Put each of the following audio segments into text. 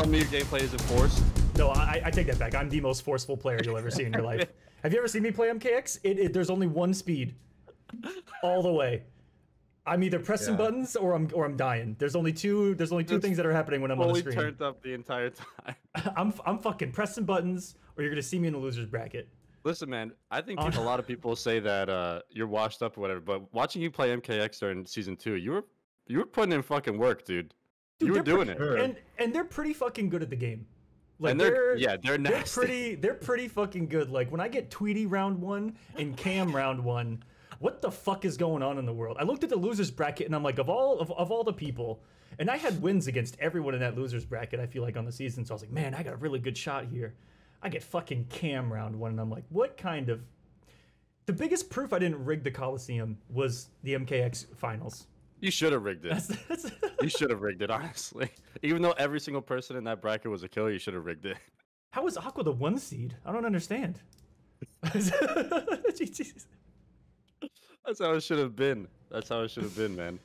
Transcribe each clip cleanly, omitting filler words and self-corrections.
telling me your gameplay isn't forced? No, I take that back. I'm the most forceful player you'll ever see in your life. Have you ever seen me play MKX? There's only one speed, all the way. I'm either pressing buttons or I'm dying. There's only two things that are happening when I'm on the screen. Fully turned up the entire time. I'm fucking pressing buttons, or you're gonna see me in the losers bracket. Listen, man, I think a lot of people say that you're washed up or whatever, but watching you play MKX during season 2, you were putting in fucking work, dude. You were doing it. And they're pretty fucking good at the game. Like and they're nasty. They're pretty fucking good. Like when I get Tweety round 1 and Cam round 1, what the fuck is going on in the world? I looked at the losers bracket and I'm like, of all the people, and I had wins against everyone in that losers bracket, I feel like, on the season. So I was like, man, I got a really good shot here. I get fucking Cam round 1, and I'm like, what kind of... The biggest proof I didn't rig the Kolosseum was the MKX finals. You should have rigged it. You should have rigged it, honestly. Even though every single person in that bracket was a killer, you should have rigged it. How is Aqua the 1 seed? I don't understand. Jesus. That's how it should have been. That's how it should have been, man.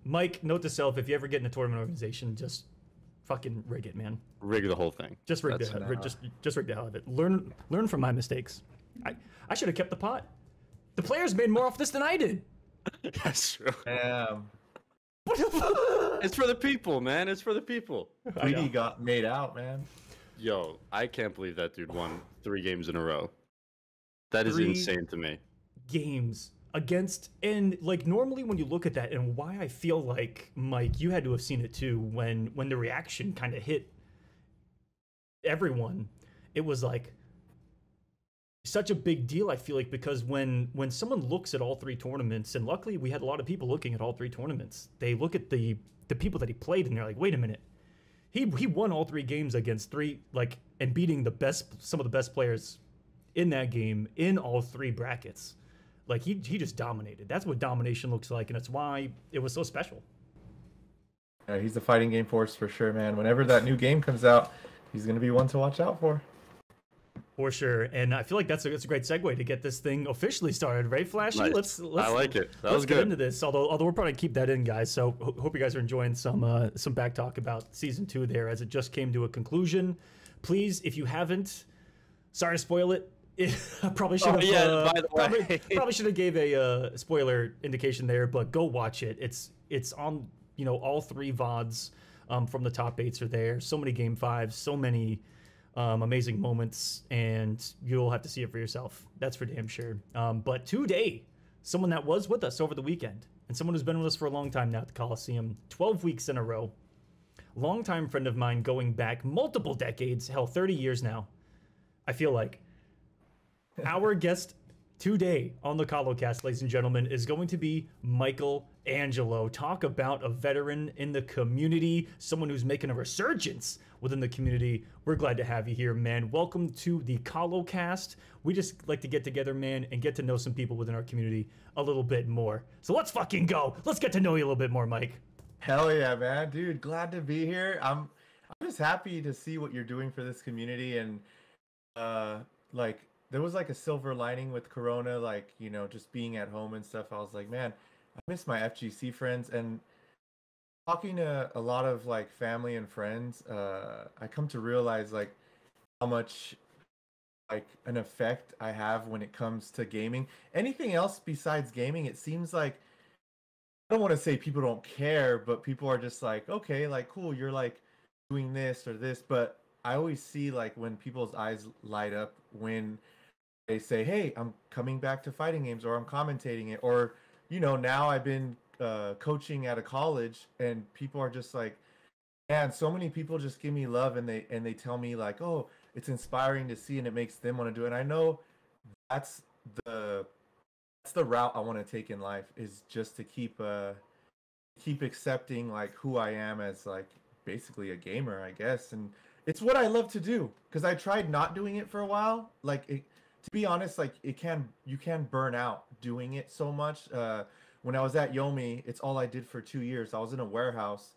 Mike, note to self, if you ever get in a tournament organization, just fucking rig it, man. Rig the whole thing. Just rig it. Just rig the hell of it. Learn from my mistakes. I should have kept the pot. The players made more off this than I did. That's true. Damn. It's for the people, man. It's for the people. Tweety got made out, man. Yo, I can't believe that dude won 3 games in a row. That is insane to me. Games against, and like normally when you look at that, and why I feel like, Mike, you had to have seen it too, when the reaction kind of hit everyone, it was like such a big deal, I feel like, because when someone looks at all 3 tournaments, and luckily we had a lot of people looking at all 3 tournaments, they look at the people that he played and they're like, wait a minute, he won all 3 games against 3, like, and beating some of the best players in that game in all 3 brackets. Like, he just dominated. That's what domination looks like, and that's why it was so special. Yeah, he's a fighting game force for sure, man. Whenever that new game comes out, he's going to be one to watch out for. For sure, and I feel like that's a great segue to get this thing officially started, right, Flashy? Nice. I like it. Let's get into this. Although we'll probably keep that in, guys. So hope you guys are enjoying some back talk about season 2 there, as it just came to a conclusion. Please, if you haven't, sorry to spoil it. I probably should have. Probably should have gave a spoiler indication there, but go watch it. It's on all 3 VODs from the top 8s are there. So many game 5s, so many amazing moments, and you'll have to see it for yourself. That's for damn sure. But today, someone that was with us over the weekend, and someone who's been with us for a long time now at the Kolosseum, 12 weeks in a row, longtime friend of mine going back multiple decades, hell, 30 years now, I feel like. Our guest today on the KoloCast, ladies and gentlemen, is going to be MichaelAngelo. Talk about a veteran in the community, someone who's making a resurgence within the community. We're glad to have you here, man. Welcome to the KoloCast. We just like to get together, man, and get to know some people within our community a little bit more. So let's fucking go. Let's get to know you a little bit more, Mike. Hell yeah, man. Dude, glad to be here. I'm just happy to see what you're doing for this community, and like, there was like a silver lining with Corona, like, just being at home and stuff. I was like, man, I miss my FGC friends. And talking to a lot of like family and friends, I come to realize like how much like an effect I have when it comes to gaming. Anything else besides gaming, it seems like, I don't want to say people don't care, but people are just like, okay, like, cool, you're like doing this or this. But I always see like when people's eyes light up when they say, hey, I'm coming back to fighting games, or I'm commentating it, or now I've been coaching at a college, and people are just like, man, so many people just give me love, and they tell me like, oh, it's inspiring to see, and it makes them want to do it. And I know that's the route I want to take in life, is just to keep accepting like who I am as like basically a gamer, I guess. And it's what I love to do, because I tried not doing it for a while. Like, to be honest, like, you can burn out doing it so much. When I was at Yomi, it's all I did for 2 years. I was in a warehouse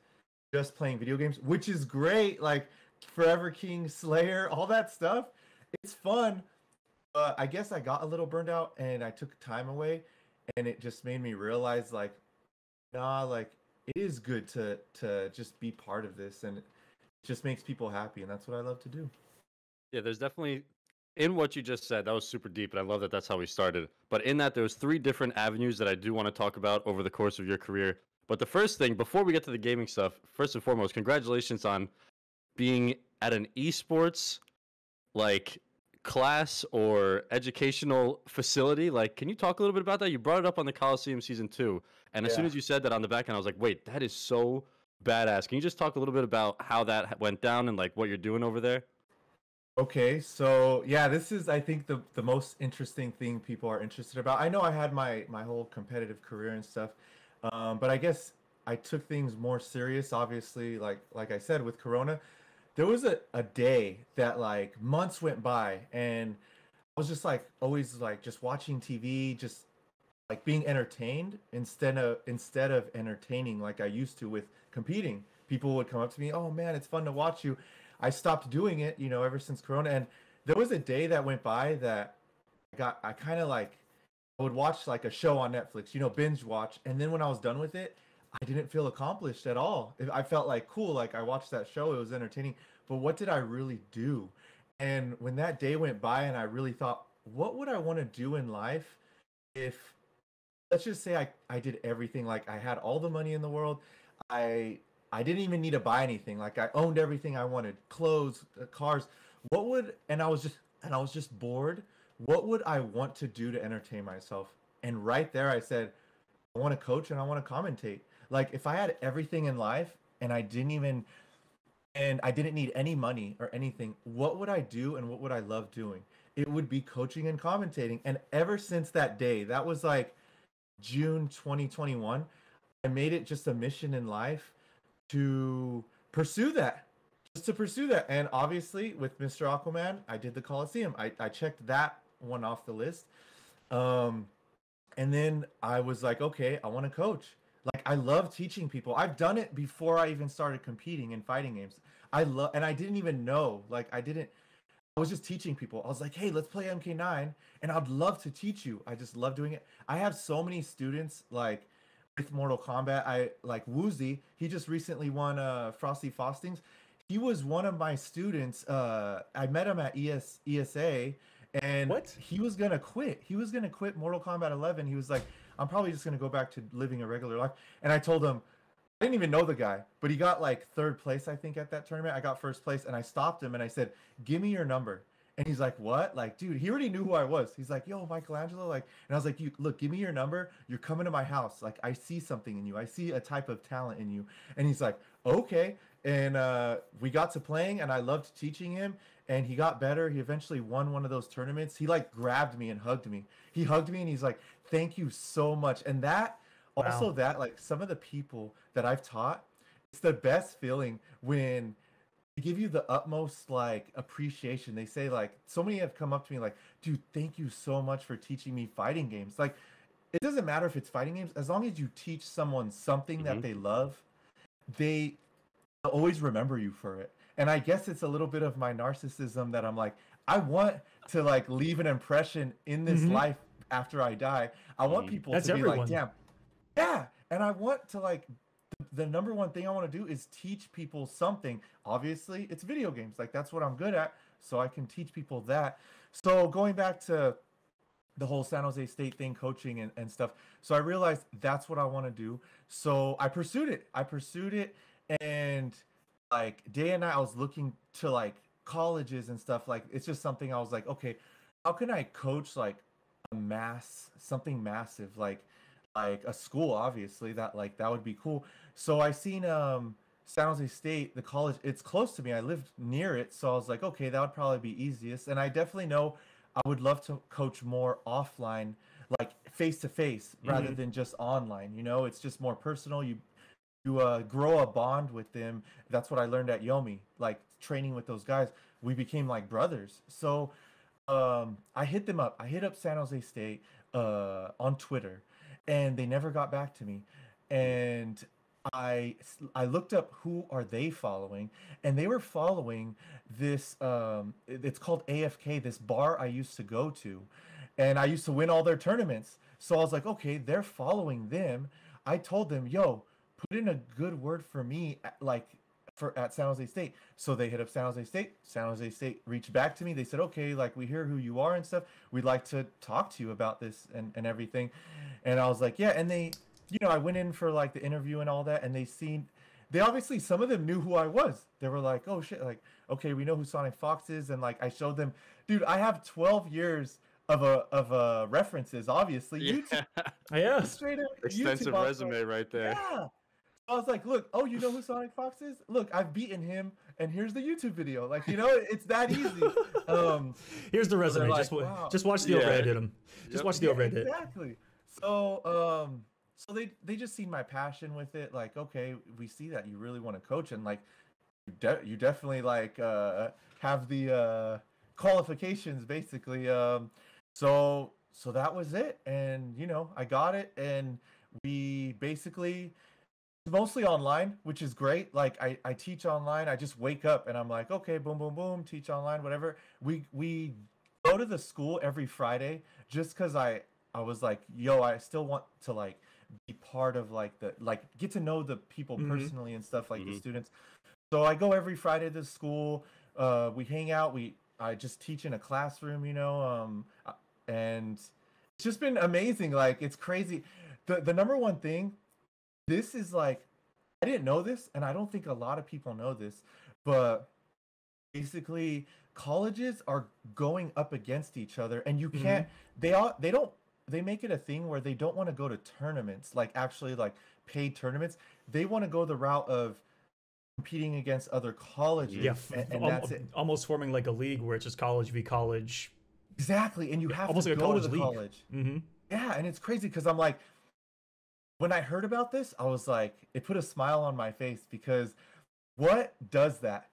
just playing video games, which is great. Like Forever King, Slayer, all that stuff. It's fun. But I guess I got a little burned out, and I took time away, and it just made me realize like, nah, like, it is good to just be part of this, and just makes people happy, and that's what I love to do. Yeah, there's definitely in what you just said, that was super deep, and I love that that's how we started. But in that, there was 3 different avenues that I do want to talk about over the course of your career. But the first thing, before we get to the gaming stuff, first and foremost, congratulations on being at an esports like class or educational facility. Like, can you talk a little bit about that? You brought it up on the Kolosseum season 2, and as soon Yeah. as you said that on the back end, I was like, wait, that is so badass. Can you just talk a little bit about how that went down and like what you're doing over there? Okay, so yeah, this is I think the most interesting thing people are interested about. I know I had my whole competitive career and stuff, but I guess I took things more serious. Obviously, like I said with Corona, there was a day that like months went by, and I was just like always like just watching TV, just like being entertained instead of entertaining like I used to with competing. People would come up to me, "Oh man, it's fun to watch you." I stopped doing it, ever since Corona. And there was a day that went by that I kind of like I would watch like a show on Netflix, binge watch, and then when I was done with it, I didn't feel accomplished at all. I felt like cool, like I watched that show, it was entertaining, but what did I really do? And when that day went by and I really thought, what would I want to do in life if let's just say I did everything, like I had all the money in the world. I didn't even need to buy anything. Like I owned everything I wanted, clothes, cars. What would and I was just bored. What would I want to do to entertain myself? And right there I said, I want to coach and I want to commentate. Like if I had everything in life and I didn't need any money or anything, what would I do and what would I love doing? It would be coaching and commentating. And ever since that day, that was like June 2021, I made it just a mission in life to pursue that. Just to pursue that. And obviously with Mr. Aquaman, I did the Kolosseum. I checked that one off the list. Um, and then I was like, okay, I want to coach. Like I love teaching people. I've done it before I even started competing in fighting games. And I didn't even know. I was just teaching people. I was like, hey, let's play MK9 and I'd love to teach you. I just love doing it. I have so many students like with Mortal Kombat. I like Woozy. He just recently won Frosty Faustings. He was one of my students. I met him at ESA, and What? he was gonna quit. He was gonna quit Mortal Kombat 11. He was like, I'm probably just gonna go back to living a regular life. And I told him, I didn't even know the guy, but he got like 3rd place, I think, at that tournament. I got 1st place, and I stopped him and I said, "Give me your number." And he's like, "What?" Like, dude, he already knew who I was. He's like, "Yo, Michelangelo," like, and I was like, "You look, give me your number. You're coming to my house. Like, I see something in you. I see a type of talent in you." And he's like, "Okay." And we got to playing, and I loved teaching him. And he got better. He eventually won one of those tournaments. He like grabbed me and hugged me. He hugged me, and he's like, "Thank you so much." And that also Wow. that like some of the people that I've taught, it's the best feeling when they give you the utmost like appreciation. They say like so many have come up to me like, "Dude, thank you so much for teaching me fighting games." Like it doesn't matter if it's fighting games, as long as you teach someone something that they love, they always remember you for it. And I guess it's a little bit of my narcissism that I'm like, I want to like leave an impression in this Mm-hmm. life after I die. I want people That's to be like, everyone. damn, yeah. And I want to like the number one thing I want to do is teach people something. Obviously, it's video games. Like that's what I'm good at, so I can teach people that. So going back to the whole San Jose State thing, coaching and stuff. So I realized that's what I want to do. So I pursued it. And like day and night I was looking to like colleges and stuff. Like it's just something I was like, okay, how can I coach like something massive, like a school, obviously, that would be cool. So I seen San Jose State, the college, it's close to me. I lived near it, so I was like, okay, that would probably be easiest. And I definitely know I would love to coach more offline, like face to face, rather than just online. It's just more personal. You grow a bond with them. That's what I learned at Yomi, like training with those guys. We became like brothers. So I hit them up. I hit up San Jose State on Twitter, and they never got back to me. And I looked up who are they following, and they were following this. It's called AFK. This bar I used to go to, and I used to win all their tournaments. So I was like, okay, they're following them. I told them, yo, put in a good word for me, like at San Jose State. So they hit up San Jose State. San Jose State reached back to me. They said, okay, like we hear who you are and stuff. We'd like to talk to you about this and everything. And I was like, yeah. And they, I went in for like the interview and all that, and they obviously, some of them knew who I was. They were like, oh shit, like, okay, we know who Sonic Fox is. And like, I showed them, dude, I have 12 years of references, obviously. Yeah. YouTube, Yeah. straight up Extensive YouTube, resume right there. yeah. I was like, look, oh, you know who Sonic Fox is? Look, I've beaten him, and here's the YouTube video. Like, it's that easy. Here's the resume. like, just wow. just watch the overhead hit him. Just watch the overhead hit. Exactly. So they just seen my passion with it. Like, okay, we see that you really want to coach, and like, you definitely like have the qualifications, basically. So that was it, and I got it, and we basically. Mostly online, which is great. Like I teach online. I just wake up and I'm like, okay, boom, boom, boom, teach online, whatever. We go to the school every Friday just because I was like, yo, I still want to like be part of like get to know the people personally and stuff, like the students. So I go every Friday to school. We hang out. I just teach in a classroom, and it's just been amazing. Like it's crazy. The number one thing. This is like, I didn't know this, and I don't think a lot of people know this, but basically colleges are going up against each other, and you can't, they make it a thing where they don't want to go to tournaments, like actually like paid tournaments. They want to go the route of competing against other colleges. Yeah, and that's it. Almost forming like a league where it's just college v college. Exactly, and you have almost to like a go college to the league. college. Mm-hmm. Yeah, and it's crazy because I'm like, when I heard about this, I was like, it put a smile on my face because what does that?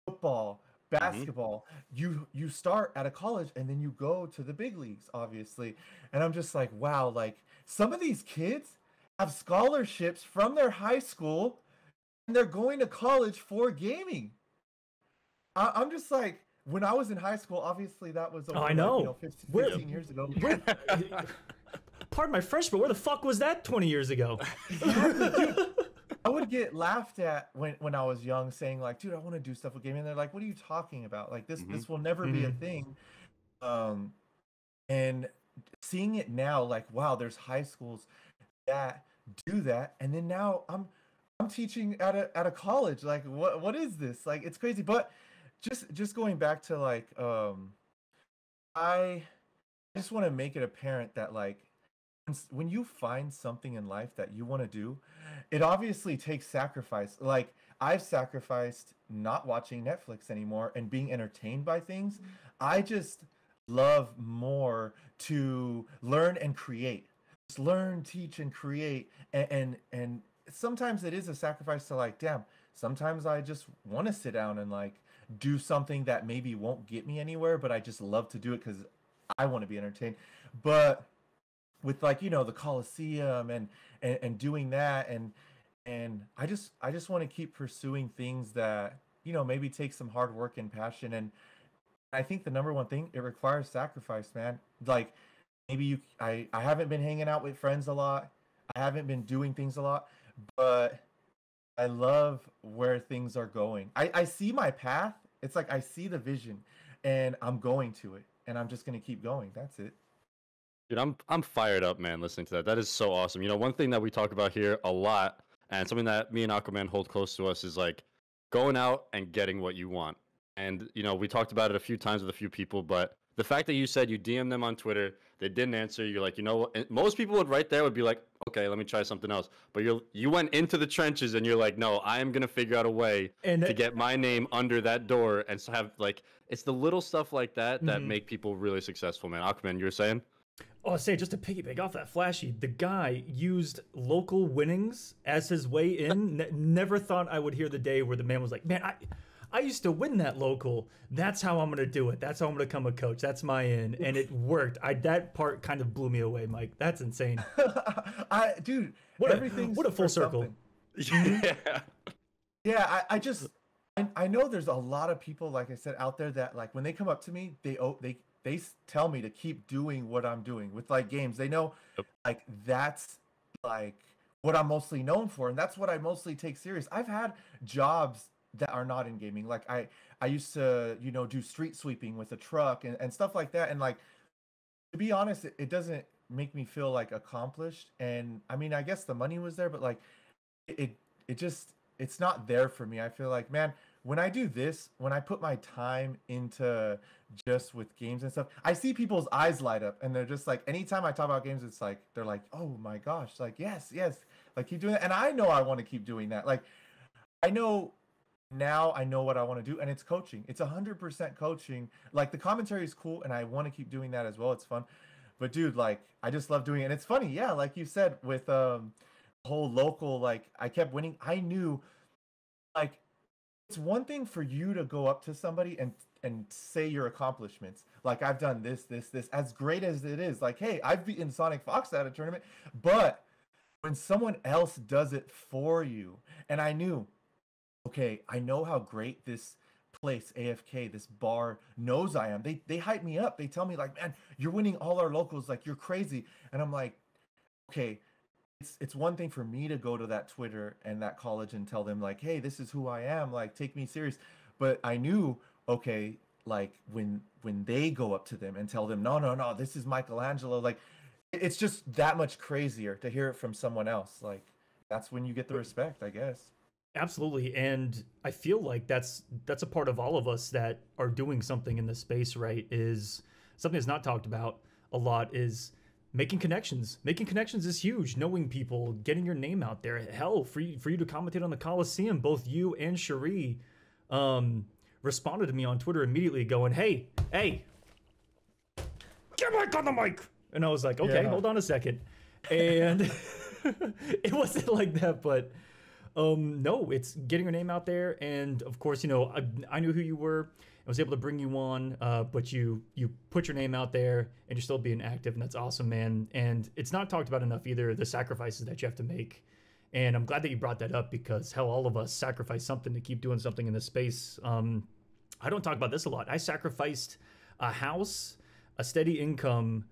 Football, basketball, you start at a college and then you go to the big leagues, obviously. And I'm just like, wow, like some of these kids have scholarships from their high school and they're going to college for gaming. I'm just like, when I was in high school, obviously that was over, I know. Like, 15 years ago. Pardon my French, but where the fuck was that 20 years ago? Exactly, dude. I would get laughed at when I was young, saying like, "Dude, I want to do stuff with gaming." And they're like, "What are you talking about? Like this will never be a thing." And seeing it now, like, wow, there's high schools that do that, and then now I'm teaching at a college. Like, what is this? Like, it's crazy. But just going back to like, I just want to make it apparent that like. When you find something in life that you want to do, it obviously takes sacrifice. Like I've sacrificed not watching Netflix anymore and being entertained by things. I just love more to learn and create. Just learn, teach, and create. And sometimes it is a sacrifice to like, damn, sometimes I just want to sit down and like do something that maybe won't get me anywhere, but I just love to do it because I want to be entertained. But with like the Kolosseum and doing that and I just want to keep pursuing things that maybe take some hard work and passion, and I think the number one thing, it requires sacrifice, man. Like maybe I haven't been hanging out with friends a lot, I haven't been doing things a lot, but I love where things are going. I see my path. It's like I see the vision and I'm going to it, and I'm just going to keep going. That's it. Dude, I'm fired up, man, listening to that. That is so awesome. One thing that we talk about here a lot, and something that me and Aquaman hold close to us, is like going out and getting what you want. And, we talked about it a few times with a few people, but the fact that you said you DM them on Twitter, they didn't answer, you're like, what? And most people would be like, okay, let me try something else. But you went into the trenches and you're like, no, I am going to figure out a way to get my name under that door and have like, it's the little stuff like that that make people really successful, man. Aquaman, you were saying? Oh, say, just to piggyback off that, Flashy, the guy used local winnings as his way in. Never thought I would hear the day where the man was like, man, I used to win that local. That's how I'm going to do it. That's how I'm going to become a coach. That's my in. And it worked. That part kind of blew me away, Mike. That's insane. Dude, what a full circle. Yeah. Yeah, I know there's a lot of people, like I said, out there that like when they come up to me, they tell me to keep doing what I'm doing with like games. They know like that's like what I'm mostly known for, and that's what I mostly take serious. I've had jobs that are not in gaming. Like I used to, you know, do street sweeping with a truck and stuff like that. And like, to be honest, it doesn't make me feel like accomplished. And I mean, I guess the money was there, but like it it just it's not there for me. I feel like, man, when I do this, when I put my time into just with games and stuff, I see people's eyes light up and they're just like, anytime I talk about games, it's like they're like, oh my gosh, like yes, yes, like keep doing that. And I know I want to keep doing that. Like I know now I know what I want to do, and it's coaching. It's 100% coaching. Like the commentary is cool, and I want to keep doing that as well. It's fun. But dude, like I just love doing it. And it's funny, yeah, like you said with whole local, like I kept winning. I knew like it's one thing for you to go up to somebody and say your accomplishments. Like I've done this, as great as it is. Like, hey, I've beaten Sonic Fox at a tournament, but when someone else does it for you, and I knew, okay, I know how great this place, AFK, this bar knows I am. They hype me up. They tell me like, man, you're winning all our locals, like you're crazy. And I'm like, okay, it's one thing for me to go to that Twitter and that college and tell them like, hey, this is who I am, like take me serious. But I knew, okay, like when they go up to them and tell them, no, no, no, this is Michelangelo, like it's just that much crazier to hear it from someone else. Like that's when you get the respect, I guess. Absolutely, and I feel like that's a part of all of us that are doing something in this space, right? Is something that's not talked about a lot is making connections. Making connections is huge. Knowing people, getting your name out there. Hell, for you to commentate on the Kolosseum, both you and Cherie responded to me on Twitter immediately, going, "Hey, hey, get Mike on the mic," and I was like, "Okay, hold on a second," and it wasn't like that, but. No, it's getting your name out there, and of course, you know, I knew who you were. I was able to bring you on, but you put your name out there, and you're still being active, and that's awesome, man. And it's not talked about enough either, the sacrifices that you have to make. And I'm glad that you brought that up because hell, all of us sacrifice something to keep doing something in this space. I don't talk about this a lot. I sacrificed a house, a steady income,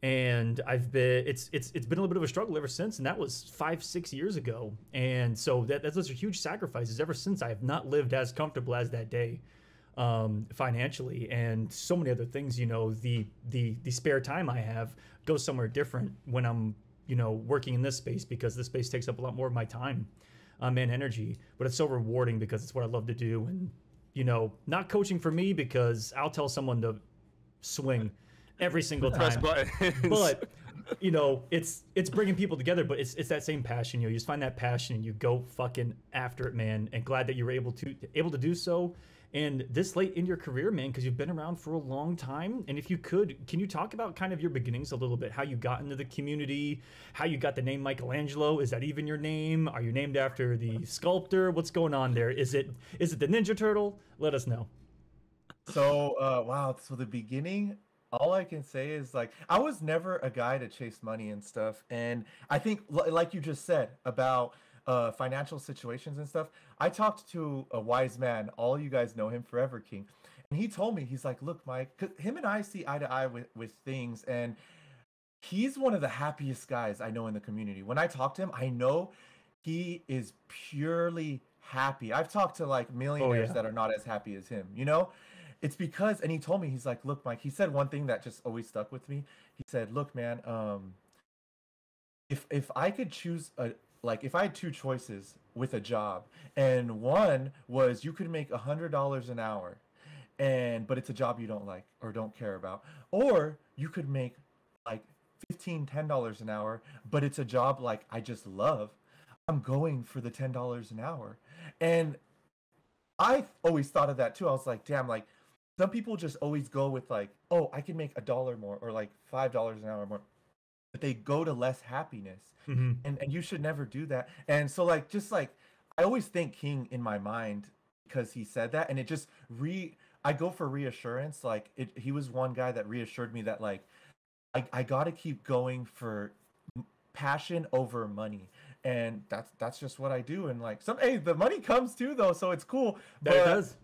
and I've been it's been a little bit of a struggle ever since, and that was 5-6 years ago. And so those are huge sacrifices. Ever since, I have not lived as comfortable as that day, financially, and so many other things. You know, the spare time I have goes somewhere different when I'm, you know, working in this space, because this space takes up a lot more of my time and energy. But it's so rewarding because it's what I love to do. And you know, not coaching for me because I'll tell someone to swing every single time, but you know, it's bringing people together. But it's that same passion. You know, you just find that passion and you go fucking after it, man. And glad that you were able to do so, and this late in your career, man, because you've been around for a long time. And if you could, can you talk about kind of your beginnings a little bit, how you got into the community, how you got the name Michelangelo? Is that even your name? Are you named after the sculptor? What's going on there? Is it the Ninja Turtle? Let us know. So wow, so the beginning, all I can say is like I was never a guy to chase money and stuff. And I think like you just said about financial situations and stuff, I talked to a wise man. All you guys know him, Forever King, and he told me, he's like, look, Mike, 'cause him and I see eye to eye with things, and he's one of the happiest guys I know in the community. When I talk to him, I know he is purely happy. I've talked to like millionaires that are not as happy as him, you know? It's because, and he told me, he's like, look, Mike, he said one thing that just always stuck with me. He said, look, man, if I could choose like if I had two choices with a job, and one was you could make $100 an hour, but it's a job you don't like or don't care about, or you could make like $10 an hour, but it's a job like I just love, I'm going for the $10 an hour. And I always thought of that too. I was like, damn, like some people just always go with like, oh, I can make $1 more or like $5 an hour more, but they go to less happiness. Mm-hmm. And you should never do that. And so like just like I always think King in my mind because he said that, and it just I go for reassurance. Like he was one guy that reassured me that like I got to keep going for passion over money. And that's just what I do. And like hey, the money comes too though, so it's cool. But it does.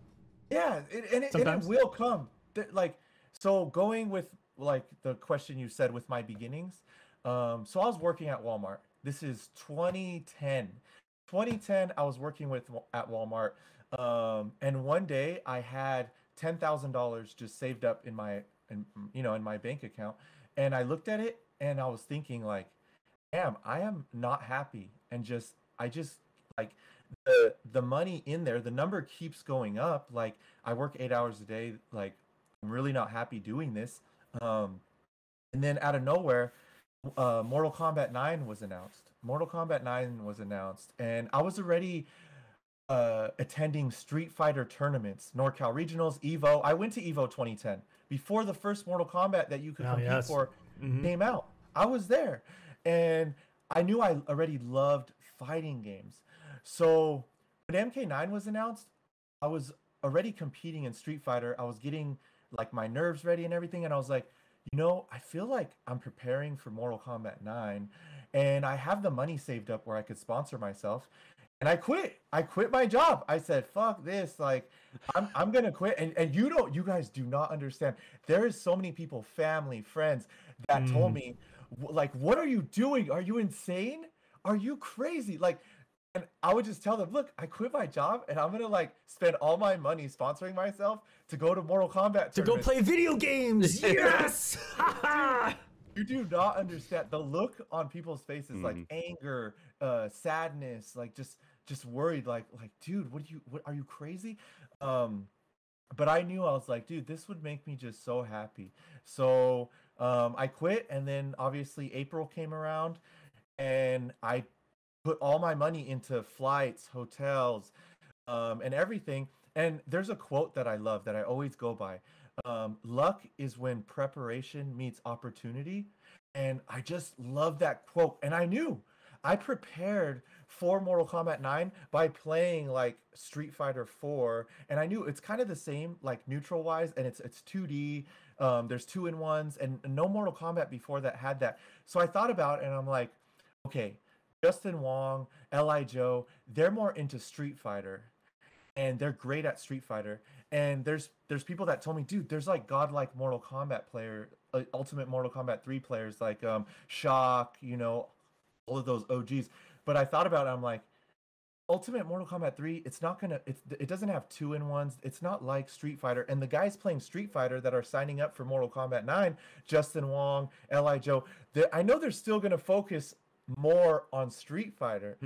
Yeah, it will come. Like, so going with like the question you said with my beginnings, so I was working at Walmart. This is 2010. 2010, I was working at Walmart. And one day I had $10,000 just saved up in in my bank account, and I looked at it and I was thinking like, damn, I am not happy, and I just like the money in there, the number keeps going up. Like I work 8 hours a day, like I'm really not happy doing this. Um, and then out of nowhere, Mortal Kombat 9 was announced. Mortal Kombat 9 was announced, and I was already attending Street Fighter tournaments, NorCal Regionals, Evo. I went to Evo 2010 before the first Mortal Kombat that you could compete for came out. I was there, and I knew I already loved fighting games. So when MK9 was announced, I was already competing in Street Fighter. I was getting like my nerves ready and everything, and I was like, I feel like I'm preparing for Mortal Kombat 9, and I have the money saved up where I could sponsor myself. And I quit. I quit my job. I said, "Fuck this! Like, I'm gonna quit." And you guys do not understand. There is so many people, family, friends, that told me, like, "What are you doing? Are you insane? Are you crazy?" Like, and I would just tell them, "Look, I quit my job, and I'm gonna like spend all my money sponsoring myself to go to Mortal Kombat to go play video games." Yes. You do not understand the look on people's faces, like anger, sadness, like just worried, like dude, what are you crazy? But I knew, I was like, dude, this would make me just so happy. So I quit, and then obviously April came around, and I put all my money into flights, hotels, and everything. And there's a quote that I love that I always go by. Luck is when preparation meets opportunity. And I just love that quote. And I knew I prepared for Mortal Kombat 9 by playing like Street Fighter 4. And I knew it's kind of the same, like neutral wise, and it's 2D. There's 2-in-1s, and no Mortal Kombat before that had that. So I thought about it, and I'm like, okay, Justin Wong, Li Joe, they're more into Street Fighter, and they're great at Street Fighter. And there's people that told me, dude, there's like godlike Mortal Kombat player, Ultimate Mortal Kombat 3 players like Shock, all of those OGs. But I thought about it, I'm like, Ultimate Mortal Kombat 3, it doesn't have 2-in-1s. It's not like Street Fighter. And the guys playing Street Fighter that are signing up for Mortal Kombat 9, Justin Wong, Li Joe, I know they're still gonna focus more on Street Fighter.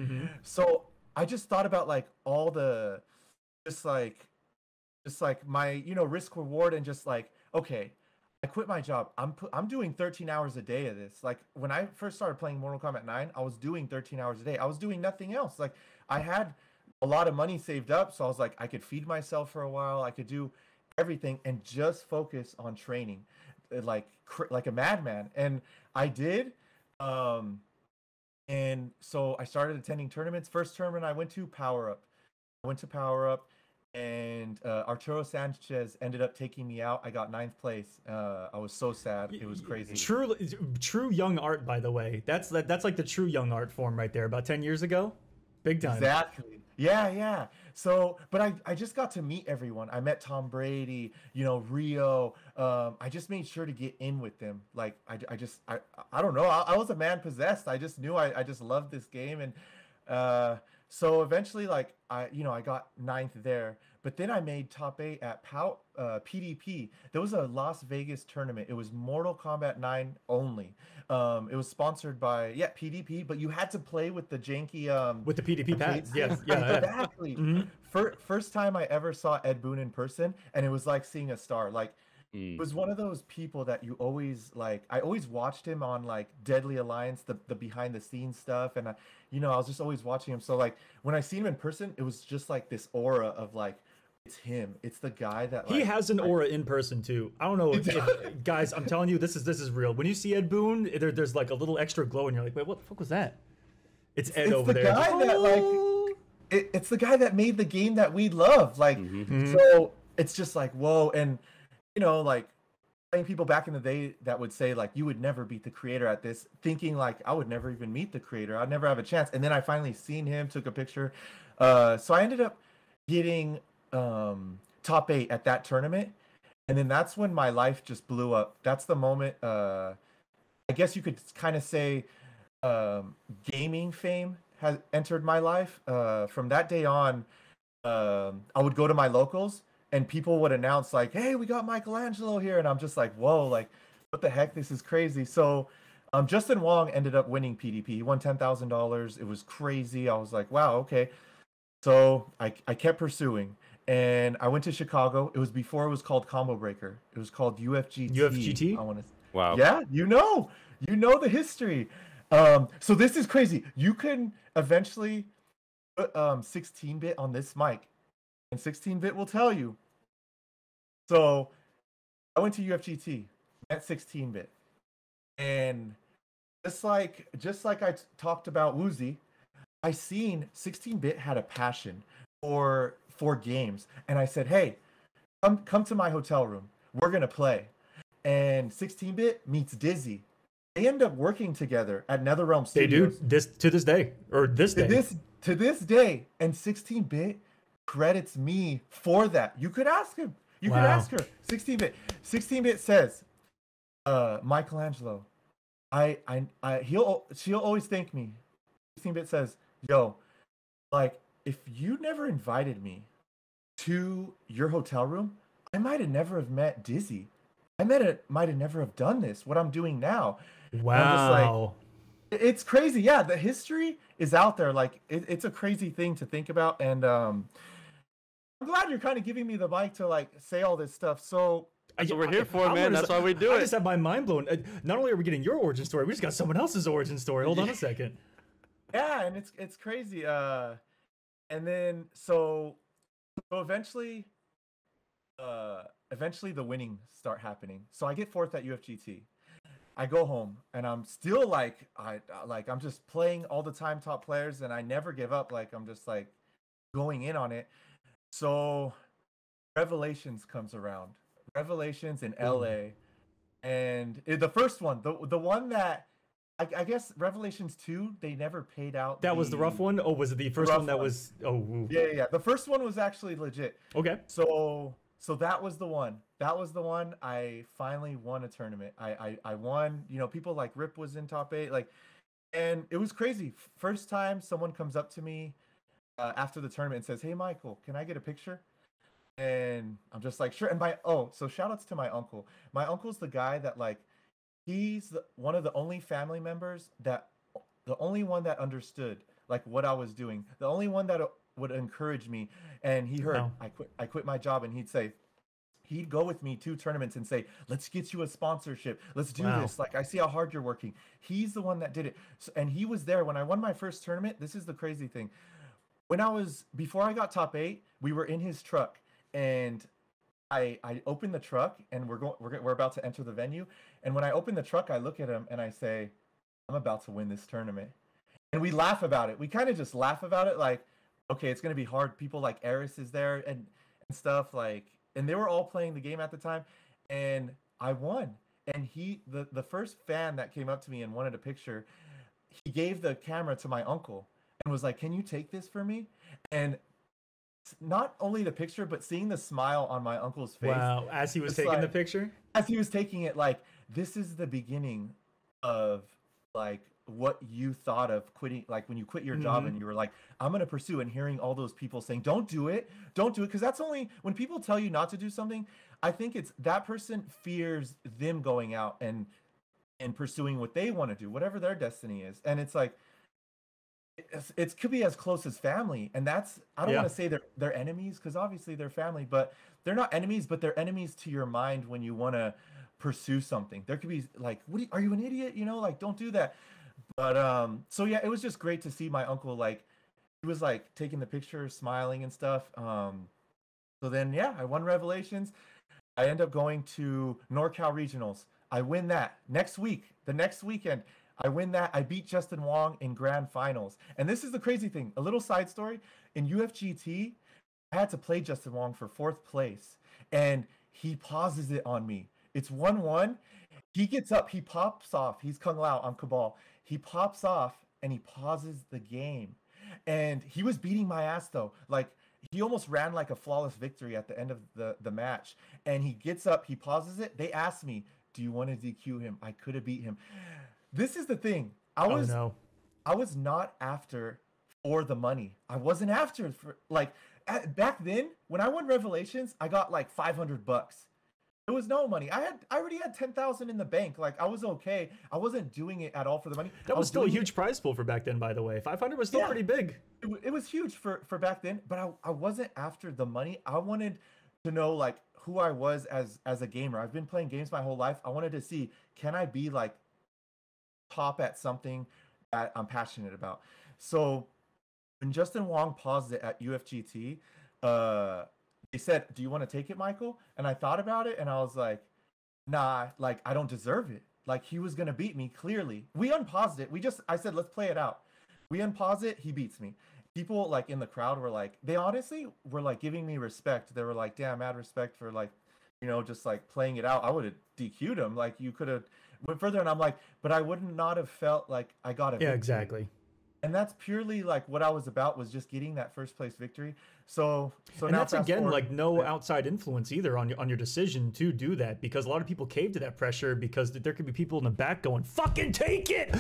So I just thought about like all the just like my risk reward, and just like, okay, I quit my job. I'm doing 13 hours a day of this. Like when I first started playing Mortal Kombat 9, I was doing 13 hours a day. I was doing nothing else. Like I had a lot of money saved up, so I was like, I could feed myself for a while. I could do everything and just focus on training, like a madman. And I did. And so I started attending tournaments. First tournament I went to, Power Up. I went to Power Up, and Arturo Sanchez ended up taking me out. I got 9th place. I was so sad. It was crazy. True young art, by the way. That's like the true young art form right there. About 10 years ago, big time. Exactly. Yeah. So, but I just got to meet everyone. I met Tom Brady, Rio. I just made sure to get in with them. Like I don't know. I was a man possessed. I just knew I just loved this game. And so eventually, like I got 9th there. But then I made top 8 at PDP. There was a Las Vegas tournament. It was Mortal Kombat 9 only. It was sponsored by PDP, but you had to play with the janky with the PDP pads. Yes, exactly. First time I ever saw Ed Boon in person, and it was like seeing a star. Like it was one of those people that you always like. I always watched him on like Deadly Alliance, the behind the scenes stuff, and I was just always watching him. So like when I seen him in person, it was just like this aura of like, it's him. It's the guy that he has an aura in person too. I don't know, guys. I'm telling you, this is real. When you see Ed Boon, there's like a little extra glow, and you're like, wait, what the fuck was that? It's Ed over there. It's the guy that made the game that we love. Like, so it's just like, whoa. And like people back in the day that would say like, you would never beat the creator at this, thinking like I would never even meet the creator. I'd never have a chance. And then I finally seen him, took a picture. So I ended up getting top 8 at that tournament, and then that's when my life just blew up. That's the moment, I guess you could kind of say, gaming fame has entered my life. From that day on, I would go to my locals and people would announce like, "Hey, we got MichaelAngelo here," and I'm just like, "Whoa, like, what the heck? This is crazy." So, Justin Wong ended up winning PDP. He won $10,000. It was crazy. I was like, "Wow, okay." So I kept pursuing, and I went to Chicago. It was before it was called Combo Breaker. It was called UFGT. UFGT. I want to. Wow. Yeah, you know the history. So this is crazy. You can eventually put 16-bit on this mic, and 16-bit will tell you. So I went to UFGT at 16-bit, and just like I talked about Woozy, I seen 16-bit had a passion for games, and I said, "Hey, come to my hotel room. We're gonna play." And 16-bit meets Dizzy. They end up working together at NetherRealm Studios. They do to this day, or this day. To this day, and 16-bit credits me for that. You could ask him. You could ask her. 16-bit. 16-bit says, "MichaelAngelo, she'll always thank me." 16-bit says, "Yo, like, if you never invited me to your hotel room, I might have never have met Dizzy. I might have never have done this, what I'm doing now." Wow. And I'm just like, it's crazy. Yeah, the history is out there. Like, it's a crazy thing to think about. And I'm glad you're kind of giving me the mic to, like, say all this stuff. So that's what we're here for, man. That's why we do it. I just have my mind blown. Not only are we getting your origin story, we just got someone else's origin story. Hold on a second. Yeah, and it's crazy. And then so eventually the winnings start happening. So I get fourth at UFGT. I go home and I'm still like I'm just playing all the time top players, and I never give up. Like, I'm just like going in on it. So Revelations comes around. Revelations in LA, and the first one, the one that I guess Revelations 2, they never paid out. That was the rough one? Oh, was it the first one that was? Oh, yeah. The first one was actually legit. Okay. So that was the one. That was the one. I finally won a tournament. I won. You know, people like Rip was in top 8, like, and it was crazy. First time someone comes up to me after the tournament and says, "Hey, Michael, can I get a picture?" And I'm just like, "Sure." And so shout outs to my uncle. My uncle's the guy that, like, he's one of the only family members the only one that understood, like, what I was doing. The only one that would encourage me. And he heard I quit my job, and he'd go with me to tournaments and say, "Let's get you a sponsorship. Let's do this. Like, I see how hard you're working." He's the one that did it. So, and he was there when I won my first tournament. This is the crazy thing. Before I got top 8, we were in his truck, and I opened the truck, and we're about to enter the venue. And when I open the truck, I look at him and I say, "I'm about to win this tournament." And we laugh about it. We kind of just laugh about it, like, okay, it's gonna be hard. People like Eris is there and stuff, like, and they were all playing the game at the time, and I won. And the first fan that came up to me and wanted a picture, he gave the camera to my uncle and was like, "Can you take this for me?" And not only the picture, but seeing the smile on my uncle's face. Wow, as he was taking the picture? As he was taking it, like, this is the beginning of, like, what you thought of quitting, like, when you quit your job and you were like, "I'm going to pursue," and hearing all those people saying, don't do it. Because that's only when people tell you not to do something, I think it's that person fears them going out and pursuing what they want to do, whatever their destiny is. And it's like, it could be as close as family, and that's, I don't want to say they're enemies, because obviously they're family, but they're not enemies, but they're enemies to your mind when you want to pursue something. There could be like, are you an idiot? You know, like, don't do that. But so yeah, it was just great to see my uncle, like, he was like taking the picture, smiling and stuff. So then yeah, I won Revelations. I end up going to NorCal Regionals. I win that the next weekend. I win that. I beat Justin Wong in grand finals. And this is the crazy thing. A little side story. In UFGT, I had to play Justin Wong for 4th place. And he pauses it on me. It's 1-1. He gets up. He pops off. He's Kung Lao. I'm Cabal. He pops off and he pauses the game. And he was beating my ass, though. Like, he almost ran like a flawless victory at the end of the match. And he gets up. He pauses it. They asked me, "Do you want to DQ him?" I could have beat him. This is the thing. I was not after for the money. I wasn't after for, like, back then, when I won Revelations, I got like $500. It was no money. I already had 10,000 in the bank. Like I was okay. I wasn't doing it at all for the money. That was still a huge prize pool for back then, by the way. 500 was still pretty big. It was huge for back then, but I wasn't after the money. I wanted to know like who I was as a gamer. I've been playing games my whole life. I wanted to see, can I be like top at something that I'm passionate about? So when Justin Wong paused it at UFGT, they said, "Do you want to take it, Michael?" And I thought about it, and I was like, "Nah, like I don't deserve it. Like he was gonna beat me clearly." We unpaused it. I said, "Let's play it out." We unpause it. He beats me. People like in the crowd were like, they honestly were like giving me respect. They were like, "Damn, mad respect for like, just like playing it out." I would have DQ'd him. Like you could have went further, and I'm like, but I would not have felt like I got a victory. Yeah, exactly. And that's purely like what I was about, was just getting that first place victory. So and now that's again like no outside influence either on your decision to do that, because a lot of people cave to that pressure because there could be people in the back going, "Fucking take it,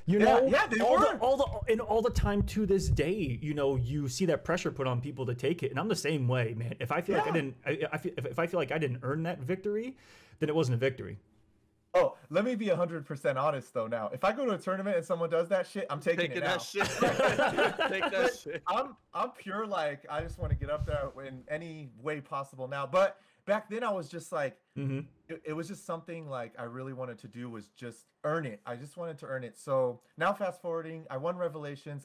you know." Yeah, they were. All the time to this day, you see that pressure put on people to take it, and I'm the same way, man. If I feel like if I feel like I didn't earn that victory, then it wasn't a victory. Oh, let me be 100% honest though. Now, if I go to a tournament and someone does that shit, I'm taking it now. That shit. Take that shit. I'm pure, like I just want to get up there in any way possible now. But back then I was just like, it was just something like I really wanted to do, was just earn it. I just wanted to earn it. So now fast forwarding, I won Revelations.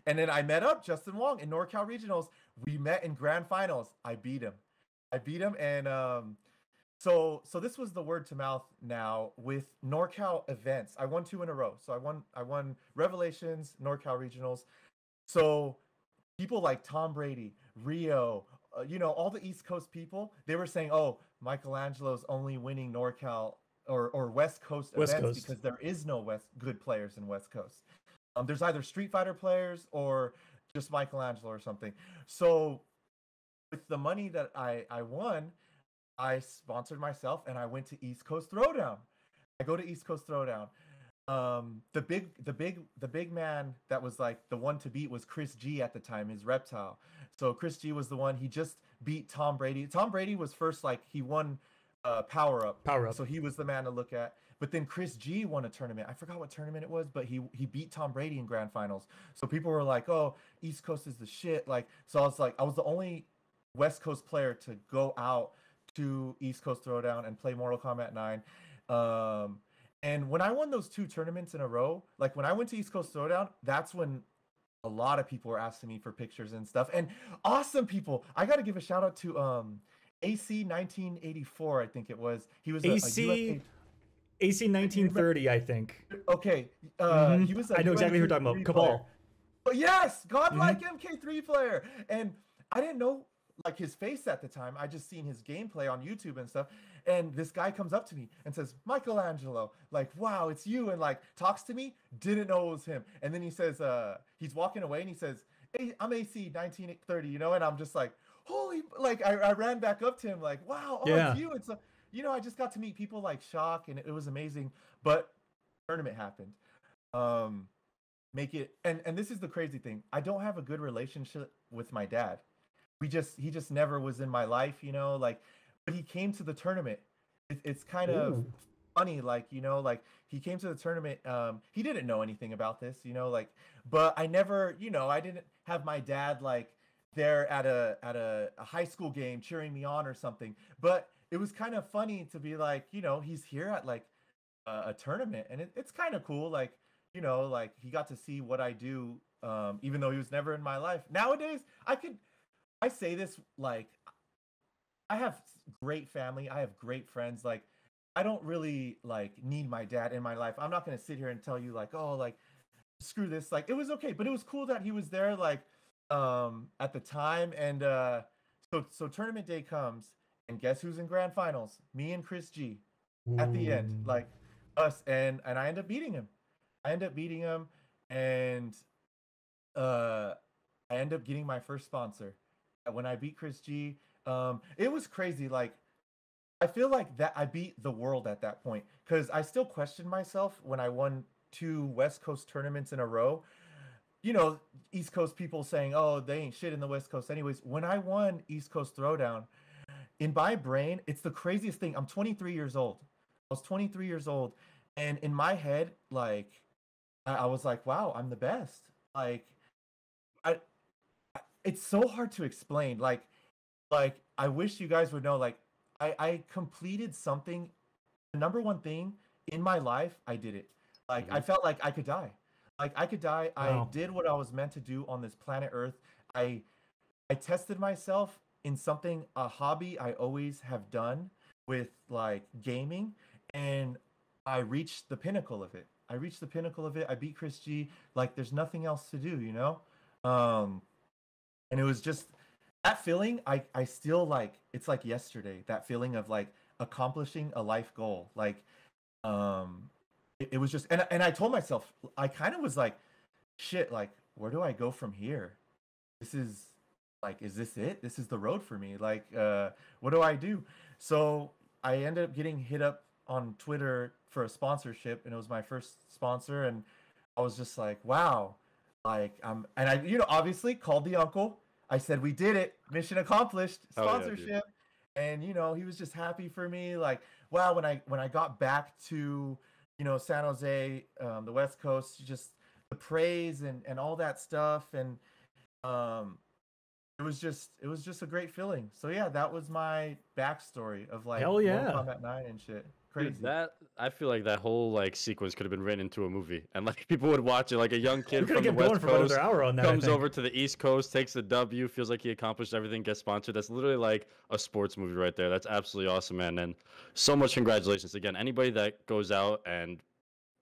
And then I met up Justin Wong in NorCal Regionals. We met in Grand Finals. I beat him, and So this was the word to mouth now with NorCal events. I won 2 in a row. So I won Revelations, NorCal Regionals. So people like Tom Brady, Rio, all the East Coast people, they were saying, "Oh, MichaelAngelo's only winning NorCal or West Coast events because there is no good players in West Coast. There's either Street Fighter players or just MichaelAngelo or something." So with the money that I won, I sponsored myself and I went to East Coast Throwdown. I go to East Coast Throwdown. The big man that was like the one to beat was Chris G at the time, his Reptile. So Chris G was the one. He just beat Tom Brady. Tom Brady was first, like he won Power Up. So he was the man to look at. But then Chris G won a tournament. I forgot what tournament it was, but he beat Tom Brady in grand finals. So people were like, "Oh, East Coast is the shit." Like, so I was the only West Coast player to go out to East Coast Throwdown and play Mortal Kombat 9. And when I won those 2 tournaments in a row, like when I went to East Coast Throwdown, that's when a lot of people were asking me for pictures and stuff. And awesome people. I got to give a shout out to AC 1984, I think it was. He was AC 1930, I think. Okay. He was I know exactly who you're talking about. Cabal. But yes, godlike MK3 player. And I didn't know like his face at the time. I just seen his gameplay on YouTube and stuff. And this guy comes up to me and says, "MichaelAngelo, like, wow, it's you," and like talks to me. Didn't know it was him. And then he says, he's walking away and he says, "Hey, I'm AC 1930, and I'm just like, holy, like I ran back up to him like, "Wow, it's you." And so, I just got to meet people like Shock, and it was amazing. But tournament happened. Make it, and this is the crazy thing. I don't have a good relationship with my dad. He just never was in my life, like, but he came to the tournament. It's kind of funny, like, like he came to the tournament. He didn't know anything about this, like, but I never, I didn't have my dad like there at a high school game cheering me on or something. But it was kind of funny to be like, he's here at like a tournament, and it's kind of cool, like, like he got to see what I do, even though he was never in my life. Nowadays, I say this, like, I have great family. I have great friends. Like, I don't really, like, need my dad in my life. I'm not going to sit here and tell you, like, "Oh, like, screw this." Like, it was okay. But it was cool that he was there, like, at the time. And so tournament day comes, and guess who's in grand finals? Me and Chris G at the end. Like, us. And I end up beating him. And I end up getting my first sponsor. When I beat Chris G, it was crazy. Like, I feel like that I beat the world at that point, because I still questioned myself when I won 2 West Coast tournaments in a row. you know, East Coast people saying, oh, they ain't shit in the West Coast anyways. When I won East Coast Throwdown, in my brain, it's the craziest thing. I'm 23 years old. I was 23 years old, and in my head, like, I was like, wow, I'm the best. Like, I it's so hard to explain. Like I wish you guys would know. Like, I completed something, the number one thing in my life. I did it. Like, I felt like I could die. Like, I could die. Wow. I did what I was meant to do on this planet Earth. I tested myself in something, a hobby I always have done with like gaming, and I reached the pinnacle of it. I reached the pinnacle of it. I beat Chris G. Like, there's nothing else to do, you know? And it was just that feeling. I still, like, it's like yesterday, that feeling of like accomplishing a life goal. Like, it was just, and I told myself, I kind of was like, shit, like, where do I go from here? This is like, is this it? This is the road for me. Like, what do I do? So I ended up getting hit up on Twitter for a sponsorship, and it was my first sponsor, and I was just like, wow. Like, and I, you know, obviously called the uncle. I said, we did it, mission accomplished, sponsorship. And, you know, he was just happy for me. Like, wow, when I got back to, you know, San Jose, the West Coast, just the praise and all that stuff. And it was just a great feeling. So yeah, that was my backstory of like Hell yeah. Mortal Kombat 9 and shit. Crazy. Dude, that I feel like that whole like sequence could have been written into a movie, and like people would watch it. Like a young kid from the West for another Coast hour on that, comes over to the East Coast, takes the W, feels like he accomplished everything, gets sponsored. That's literally like a sports movie right there. That's absolutely awesome, man. And so much congratulations again. Anybody that goes out and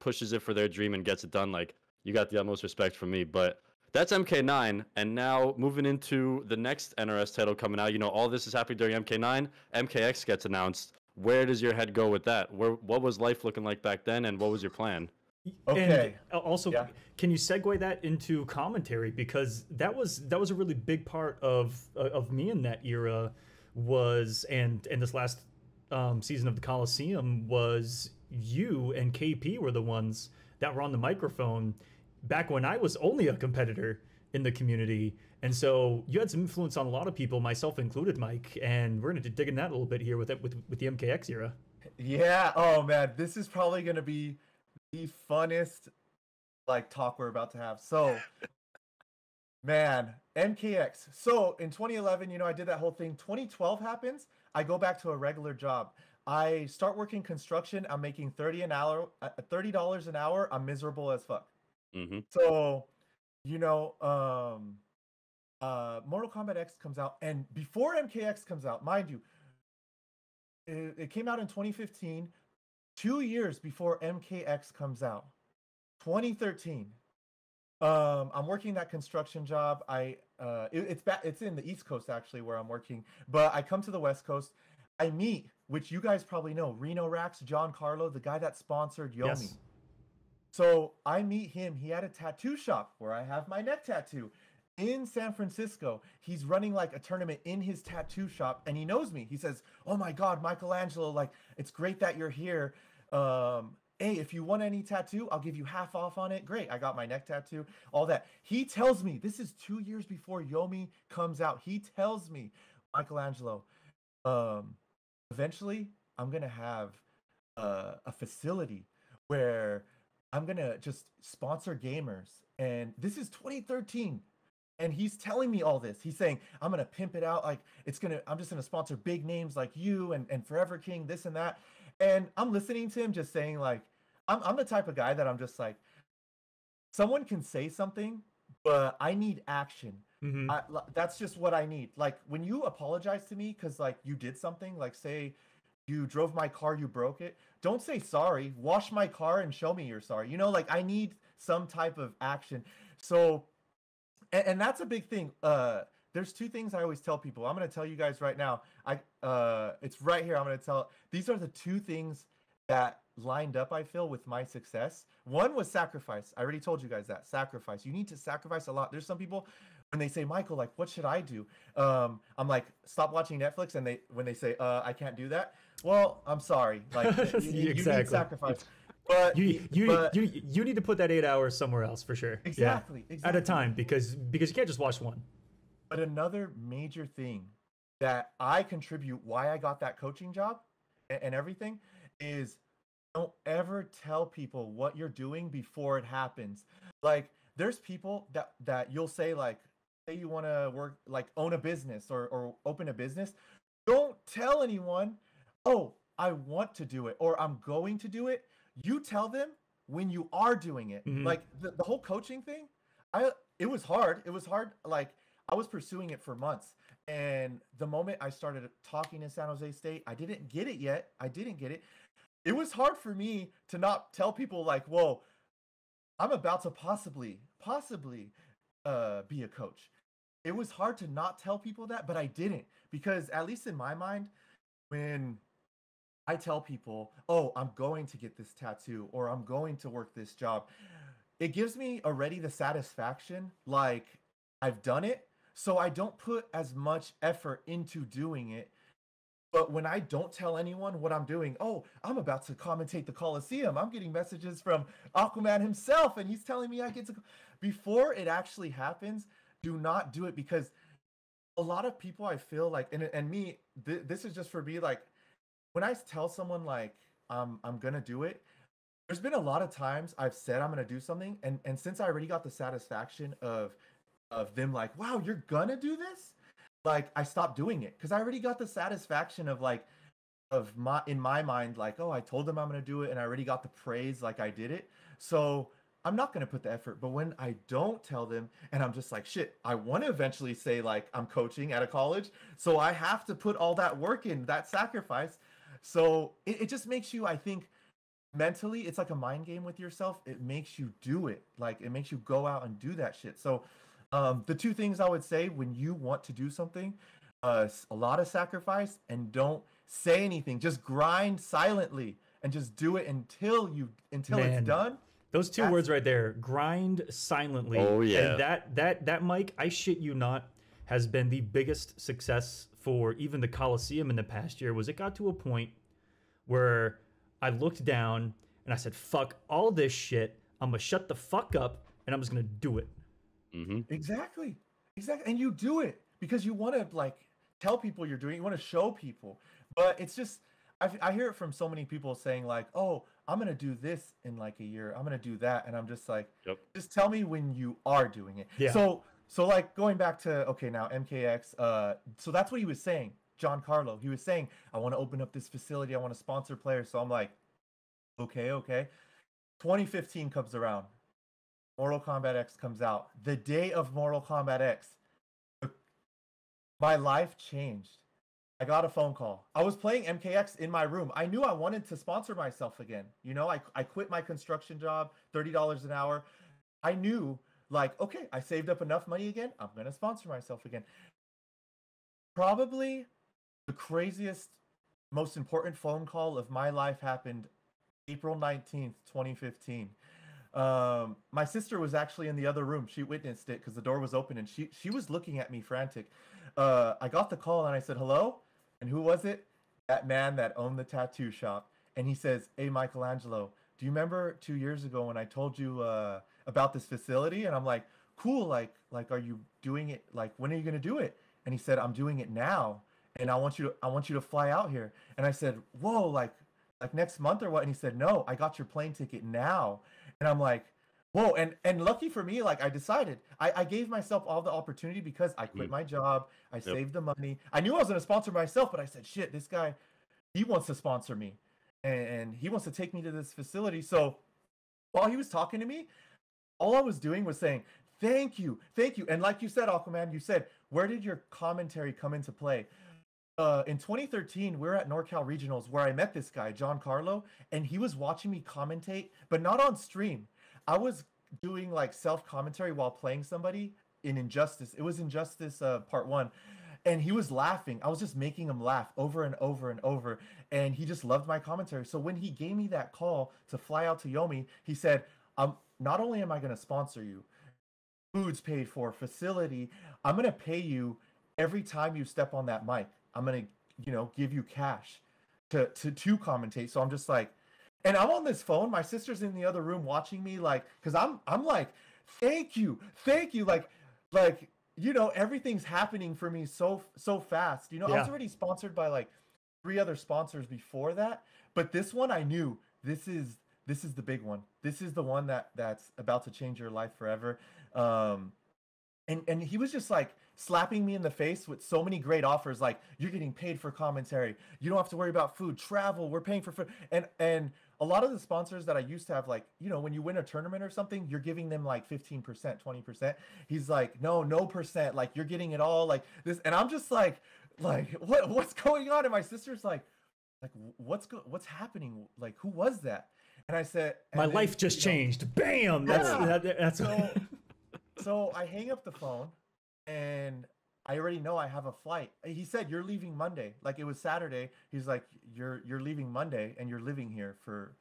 pushes it for their dream and gets it done, like, you got the utmost respect from me. But that's MK9, and now moving into the next NRS title coming out. You know, all this is happening during MK9. MKX gets announced. Where does your head go with that? What was life looking like back then, and what was your plan? Okay. And also, Yeah. can you segue that into commentary, because that was a really big part of me in that era was, and this last season of the Kolosseum was you and KP were the ones that were on the microphone back when I was only a competitor in the community. And so you had some influence on a lot of people, myself included, Mike, and we're going to dig in that a little bit here with the MKX era. Yeah. Oh man, this is probably gonna be the funnest like talk we're about to have. So, man, MKX. So in 2011, you know, I did that whole thing. 2012 happens. I go back to a regular job. I start working construction. I'm making $30 an hour. I'm miserable as fuck. So, you know, Mortal Kombat X comes out, and before MKX comes out, mind you, it came out in 2015, 2 years before MKX comes out, 2013. I'm working that construction job. It's in the East Coast actually where I'm working, but I come to the West Coast. I meet, which you guys probably know, Reno Rax, John Carlo, the guy that sponsored Yomi. Yes. So I meet him. He had a tattoo shop where I have my neck tattoo in San Francisco. He's running like a tournament in his tattoo shop, and he knows me. He says, "Oh my God, MichaelAngelo, like, it's great that you're here. Hey, if you want any tattoo, I'll give you half off on it." Great. I got my neck tattoo, all that. He tells me, this is 2 years before Yomi comes out. He tells me, "MichaelAngelo, eventually I'm going to have a facility where I'm going to just sponsor gamers." And this is 2013. And he's telling me all this. He's saying, "I'm going to pimp it out. Like, I'm just going to sponsor big names like you and Forever King, this and that." And I'm listening to him just saying, like, I'm the type of guy that I'm just like, someone can say something, but I need action. That's just what I need. Like, when you apologize to me because, like, you did something, like, say you drove my car, you broke it, don't say sorry. Wash my car and show me you're sorry. You know, like, I need some type of action. So, and that's a big thing. There's two things I always tell people. I'm going to tell you guys right now. It's right here. I'm going to tell. These are the two things that lined up, I feel, with my success. One was sacrifice. I already told you guys that. Sacrifice. You need to sacrifice a lot. There's some people, when they say, "Michael, like, what should I do?" I'm like, "Stop watching Netflix." And when they say, "I can't do that," well, I'm sorry. Like, you need sacrifice. But You need to put that 8 hours somewhere else for sure. Exactly. At a time, because you can't just watch one. But another major thing that I contribute why I got that coaching job and everything is don't ever tell people what you're doing before it happens. Like there's people that you'll say, like, say you want to work, like own a business or open a business. Don't tell anyone, oh, I want to do it or I'm going to do it. You tell them when you are doing it. Mhm. Like the whole coaching thing, it was hard. It was hard. Like I was pursuing it for months. And the moment I started talking in San Jose State, I didn't get it yet. I didn't get it. It was hard for me to not tell people like, whoa, I'm about to possibly be a coach. It was hard to not tell people that, but I didn't, because at least in my mind, when I tell people, oh, I'm going to get this tattoo or I'm going to work this job, it gives me already the satisfaction, like I've done it. So I don't put as much effort into doing it. But when I don't tell anyone what I'm doing, oh, I'm about to commentate the Kolosseum. I'm getting messages from Aquaman himself, and he's telling me I get to. Before it actually happens, do not do it, because a lot of people, I feel like, and me, this is just for me, like when I tell someone like I'm gonna do it, there's been a lot of times I've said I'm gonna do something, and since I already got the satisfaction of them like, wow, you're gonna do this, like I stopped doing it because I already got the satisfaction of like in my mind, like, oh, I told them I'm gonna do it and I already got the praise, like I did it. So I'm not gonna put the effort. But when I don't tell them and I'm just like, shit, I want to eventually say like I'm coaching at a college, so I have to put all that work in, that sacrifice. So it just makes you, I think, mentally, it's like a mind game with yourself. It makes you do it. Like it makes you go out and do that shit. So the two things I would say when you want to do something, a lot of sacrifice, and don't say anything. Just grind silently and just do it until it's done. Those two words right there, grind silently. Oh yeah. And that Mike, I shit you not, has been the biggest success for even the Kolosseum in the past year. Was it got to a point where I looked down and I said, fuck all this shit. I'm gonna shut the fuck up and I'm just gonna do it. Mm-hmm. Exactly. And you do it because you want to like tell people you're doing it. You want to show people. But it's just, I hear it from so many people saying like, oh, I'm going to do this in like a year. I'm going to do that. And I'm just like, Yep. Just tell me when you are doing it. Yeah. So like going back to, okay, now MKX, so that's what he was saying. John Carlo, he was saying, I want to open up this facility. I want to sponsor players. So I'm like, okay. 2015 comes around. Mortal Kombat X comes out. The day of Mortal Kombat X, my life changed. I got a phone call. I was playing MKX in my room. I knew I wanted to sponsor myself again. You know, I quit my construction job, $30 an hour. I knew, like, okay, I saved up enough money again. I'm going to sponsor myself again. Probably the craziest, most important phone call of my life happened April 19th, 2015. My sister was actually in the other room. She witnessed it because the door was open and she was looking at me frantic. I got the call and I said, hello? And who was it? That man that owned the tattoo shop. And he says, hey, MichaelAngelo, do you remember 2 years ago when I told you about this facility? And I'm like, cool. Like, are you doing it? Like, when are you going to do it? And he said, I'm doing it now. And I want you to fly out here. And I said, whoa, like next month or what? And he said, no, I got your plane ticket now. And I'm like, whoa. And lucky for me, like I decided, I gave myself all the opportunity because I quit my job. I saved the money. I knew I was going to sponsor myself, but I said, shit, this guy, he wants to sponsor me and he wants to take me to this facility. So while he was talking to me, all I was doing was saying, thank you. And like you said, Aquaman, you said, where did your commentary come into play? In 2013, we were at NorCal Regionals where I met this guy, John Carlo, and he was watching me commentate, but not on stream. I was doing like self-commentary while playing somebody in Injustice. It was Injustice Part 1. And he was laughing. I was just making him laugh over and over and over. And he just loved my commentary. So when he gave me that call to fly out to Yomi, he said, not only am I going to sponsor you, food's paid for, facility, I'm going to pay you every time you step on that mic. I'm going to, give you cash to commentate. So I'm just like, And I'm on this phone. My sister's in the other room watching me, like, because I'm like, thank you, like everything's happening for me so fast. I was already sponsored by like 3 other sponsors before that, but this one I knew this is the big one. This is the one that's about to change your life forever. And he was just like slapping me in the face with so many great offers, like, you're getting paid for commentary, you don't have to worry about food, travel, we're paying for food. And a lot of the sponsors that I used to have, like, when you win a tournament or something, you're giving them like 15%, 20%. He's like, no percent, like, you're getting it all, like this. And I'm just like what's going on? And my sister's like what's happening, like, who was that? And I said, my life just changed. Bam. That's so I hang up the phone, and I already know I have a flight. He said, you're leaving Monday. Like, it was Saturday. He's like, you're leaving Monday, and you're living here for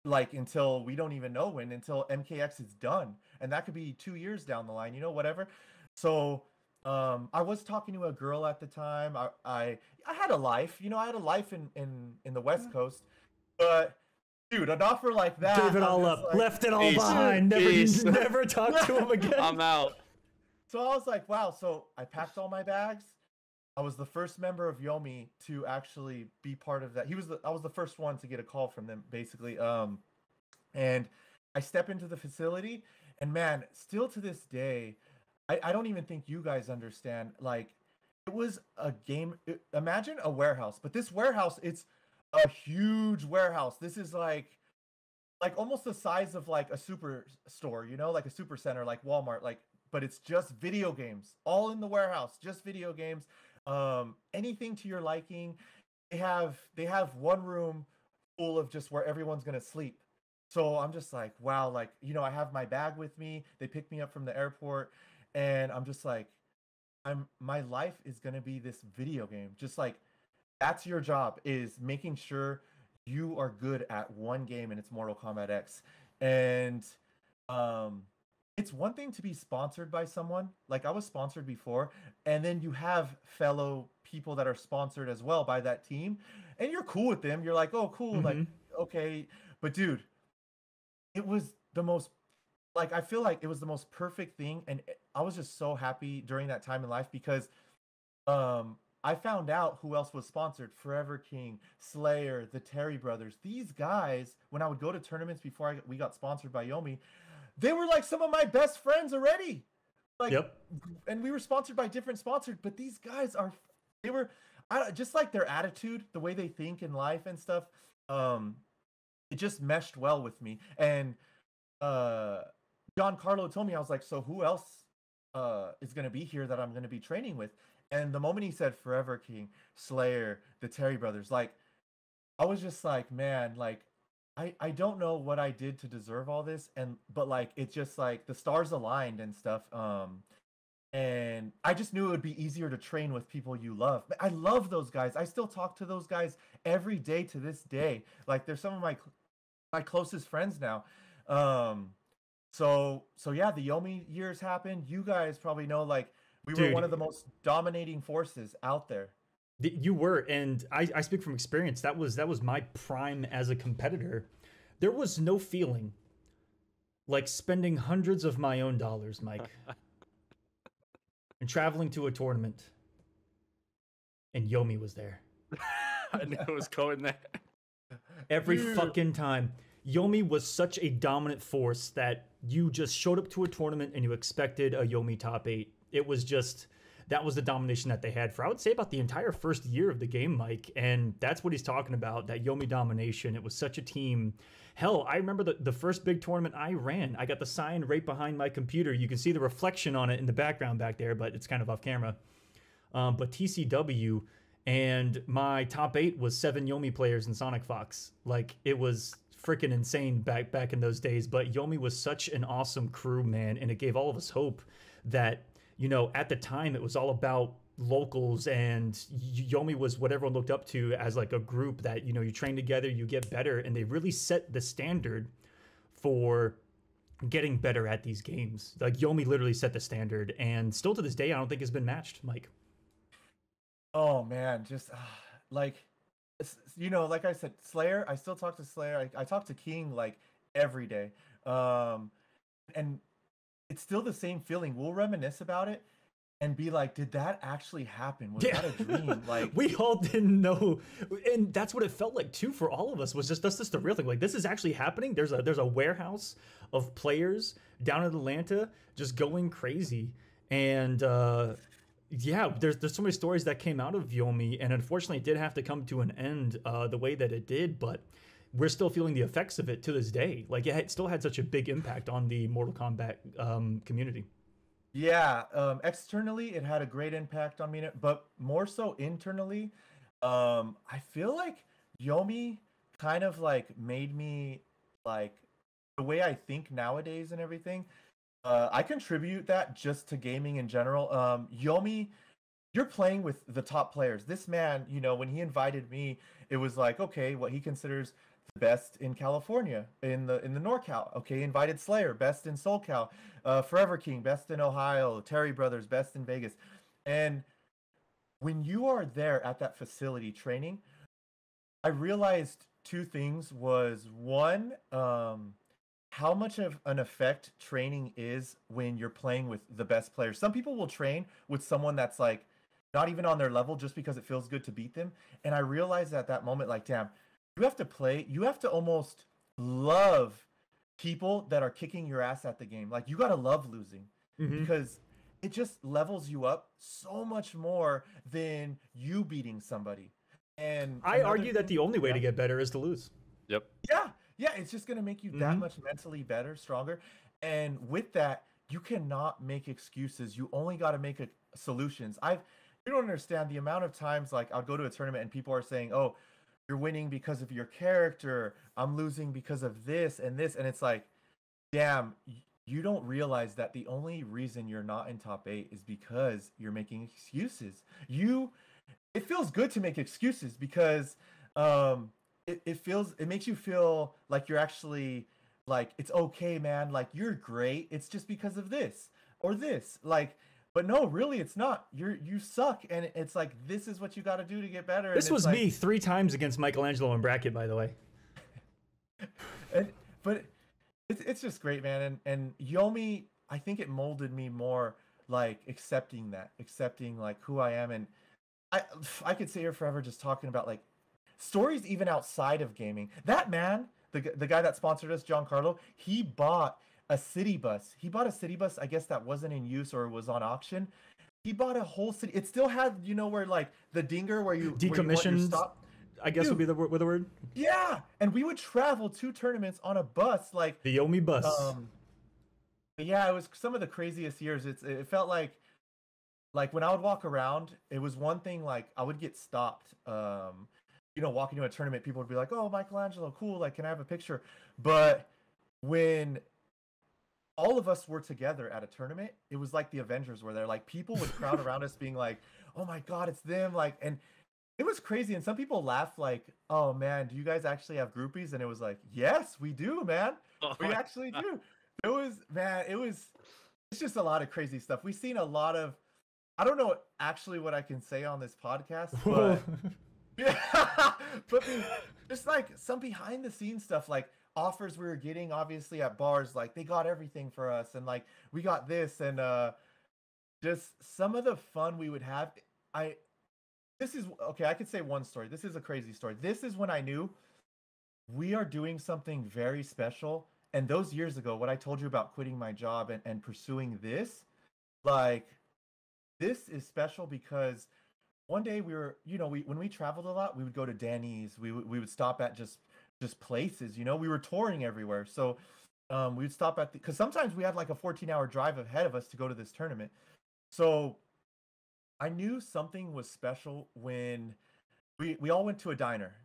like until we don't even know when, until MKX is done. And that could be 2 years down the line, whatever. So I was talking to a girl at the time. I had a life, I had a life in the West Coast, but dude, an offer like that, gave it all up, like, left it all behind, never talked to him again. I'm out. So I was like, wow. So I packed all my bags. I was the first member of Yomi to actually be part of that. I was the first one to get a call from them, basically. And I step into the facility, and man, still to this day, I don't even think you guys understand. Like, it was a game. Imagine a warehouse, but this warehouse, it's a huge warehouse. This is like almost the size of like a super store, like a super center, like Walmart, like, but it's just video games all in the warehouse, just video games. Anything to your liking. They have one room full of just where everyone's gonna sleep. So I'm just like, wow, like, I have my bag with me. They pick me up from the airport, and I'm just like, my life is gonna be this video game. Just like, that's your job, is making sure you are good at one game, and it's Mortal Kombat X. And it's one thing to be sponsored by someone. Like, I was sponsored before, and then you have fellow people that are sponsored as well by that team, and you're cool with them. You're like, oh, cool, like, okay. But dude, it was the most, like, I feel like it was the most perfect thing, and I was just so happy during that time in life, because I found out who else was sponsored. Forever King, Slayer, the Terry Brothers. These guys, when I would go to tournaments before we got sponsored by Yomi, they were like some of my best friends already. Like, and we were sponsored by different sponsors, but these guys just like their attitude, the way they think in life and stuff, it just meshed well with me. And Giancarlo told me, I was like, so who else is going to be here that I'm going to be training with? And the moment he said Forever King, Slayer, the Terry Brothers, like, I was just like, man, like, I don't know what I did to deserve all this, but like, it's just like the stars aligned and stuff. And I just knew it would be easier to train with people you love. I love those guys. I still talk to those guys every day to this day. Like, they're some of my closest friends now. So yeah, the Yomi years happened. You guys probably know, like, we were one of the most dominating forces out there. You were, and I speak from experience. That was my prime as a competitor. There was no feeling like spending hundreds of my own dollars, Mike, and traveling to a tournament, and Yomi was there. I knew it was going there. Every fucking time. Yomi was such a dominant force that you just showed up to a tournament and you expected a Yomi top 8. It was just, that was the domination that they had for, I would say, about the entire first year of the game, Mike. And that's what he's talking about, that Yomi domination. It was such a team. Hell, I remember the first big tournament I ran. I got the sign right behind my computer. You can see the reflection on it in the background back there, but it's kind of off camera. But TCW, and my top 8 was 7 Yomi players in Sonic Fox. Like, it was freaking insane back in those days. But Yomi was such an awesome crew, man, and it gave all of us hope that, at the time, it was all about locals, and Yomi was what everyone looked up to as like a group that, you train together, you get better, and they really set the standard for getting better at these games. Like, Yomi literally set the standard, and still to this day, I don't think has been matched, Mike. Oh man, just like, you know, like I said, Slayer. I still talk to Slayer. I talk to King like every day. And it's still the same feeling. We'll reminisce about it and be like, did that actually happen? Was that a dream? Like, we all didn't know, and that's what it felt like too for all of us. Was just that's just the real thing. Like, this is actually happening. There's a warehouse of players down in Atlanta just going crazy, and yeah, there's so many stories that came out of Yomi, and unfortunately, it did have to come to an end the way that it did, but. We're still feeling the effects of it to this day. Like, it still had such a big impact on the Mortal Kombat community. yeah, externally it had a great impact on me, but more so internally, I feel like Yomi kind of like made me like the way I think nowadays and everything. I contribute that just to gaming in general. Yomi, you're playing with the top players. This man, you know, when he invited me, it was like, okay, what he considers the best in California, in the NorCal. Okay, invited Slayer, best in SoulCal. Forever King, best in Ohio. Terry Brothers, best in Vegas. And when you are there at that facility training, I realized two things. Was one, how much of an effect training is when you're playing with the best players. Some people will train with someone that's like not even on their level just because it feels good to beat them. And I realized at that moment, like, damn, you have to almost love people that are kicking your ass at the game. Like, you got to love losing because it just levels you up so much more than you beating somebody. And I argue that the only way to get better is to lose. Yep. Yeah, it's just going to make you that much mentally better, stronger. And with that, you cannot make excuses. You only got to make solutions. You don't understand the amount of times, like, I'll go to a tournament and people are saying, oh, you're winning because of your character. I'm losing because of this and this. And it's like, damn, you don't realize that the only reason you're not in top 8 is because you're making excuses. It feels good to make excuses because it makes you feel like you're actually like, it's okay, man, like, you're great. It's just because of this or this. Like, but no, really, it's not. You suck, and it's like, this is what you got to do to get better. This was like, me 3 times against MichaelAngelo in bracket, by the way. But it's just great, man. And Yomi, I think it molded me more, like, accepting like who I am. And I could sit here forever just talking about like stories even outside of gaming. That man, the guy that sponsored us, Giancarlo, he bought a city bus. I guess that wasn't in use or was on auction. He bought a whole city. It still had, you know, where like the dinger where you decommissioned. I guess would be the word. Yeah, and we would travel 2 tournaments on a bus, like the Yomi bus. Yeah, it was some of the craziest years. It felt like when I would walk around, it was one thing. Like, I would get stopped. You know, walking to a tournament, people would be like, "Oh, MichaelAngelo, cool. Like, can I have a picture?" But when all of us were together at a tournament, it was like the Avengers were there. Like, people would crowd around us being like, "Oh my God, it's them." Like, and it was crazy. And some people laughed like, "Oh man, do you guys actually have groupies?" And it was like, "Yes, we do, man. We actually do." It's just a lot of crazy stuff. We've seen a lot of, I don't know actually what I can say on this podcast, but yeah, but just like some behind the scenes stuff, like offers we were getting obviously at bars, like they got everything for us, and like we got this, and just some of the fun we would have. I could say one story. This is a crazy story. This is when I knew we are doing something very special. And those years ago, what I told you about quitting my job and pursuing this, like, this is special because one day we were, you know, when we traveled a lot, we would go to Danny's. We would stop at just places, you know. We were touring everywhere, so we would stop at because sometimes we had like a 14-hour drive ahead of us to go to this tournament. So I knew something was special when we all went to a diner.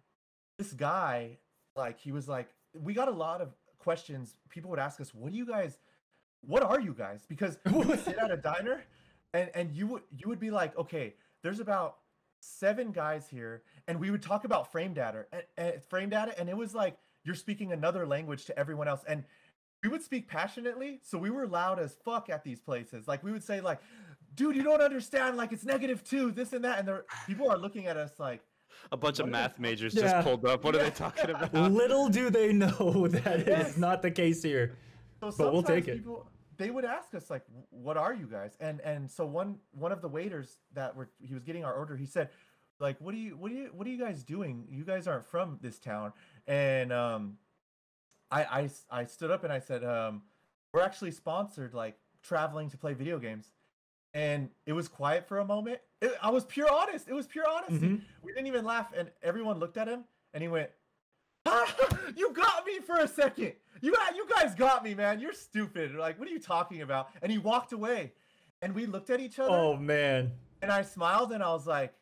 This guy, like, he was like, we got a lot of questions. People would ask us, what are you guys? Because we would sit at a diner and you would be like, okay, there's about 7 guys here, and we would talk about frame data, and it was like you're speaking another language to everyone else. And we would speak passionately, so we were loud as fuck at these places. Like, we would say like, dude, you don't understand, like, it's -2, this and that, and people are looking at us like, A bunch of What are math they- majors Yeah. just pulled up. What are they talking about? Little do they know that Yes. is not the case here. So But we'll sometimes take it. people they would ask us like, "What are you guys?" And so one of the waiters he was getting our order, he said, like, what are you guys doing? You guys aren't from this town. And I stood up and I said, we're actually sponsored, like traveling to play video games. And it was quiet for a moment. I was pure honest. It was pure honesty. Mhm. We didn't even laugh, and everyone looked at him, and he went, "Ah, you got me for a second. You guys got me, man. You're stupid. Like, what are you talking about?" And he walked away, and we looked at each other, Oh man. and I smiled, and I was like,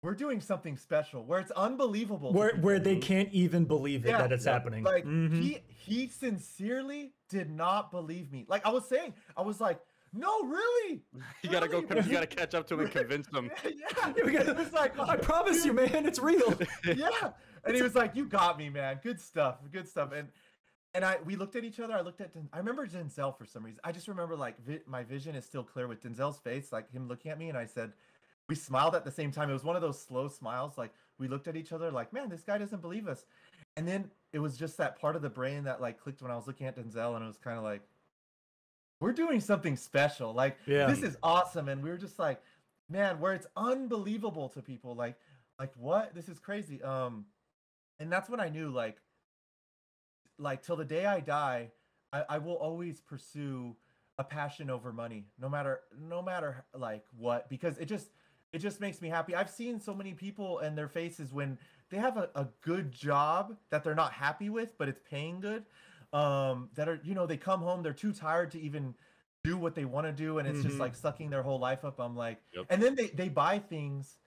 "We're doing something special, where it's unbelievable." to Where people. they can't even believe it that it's happening. Like Mhm. he sincerely did not believe me. Like I was saying, I was like, "No, really." You gotta go. Really? You gotta catch up to him and convince them. Yeah, We gotta- it was like, I promise you, man, it's real. yeah. And he was like, "You got me, man. Good stuff. Good stuff." And we looked at each other. I remember Denzel for some reason. I just remember like my vision is still clear with Denzel's face, like him looking at me, and I said, we smiled at the same time. It was one of those slow smiles. Like we looked at each other, like, "Man, this guy doesn't believe us." And then it was just that part of the brain that like clicked when I was looking at Denzel, and it was kind of like, we're doing something special. Like this is awesome. And we were just like, man, where it's unbelievable to people. Like what? This is crazy. And that's when I knew like till the day I die, I will always pursue a passion over money, no matter like what, because it just makes me happy. I've seen so many people and their faces when they have a good job that they're not happy with, but it's paying good. That are, they come home, they're too tired to even do what they want to do, and it's just like sucking their whole life up. I'm like, and then they buy things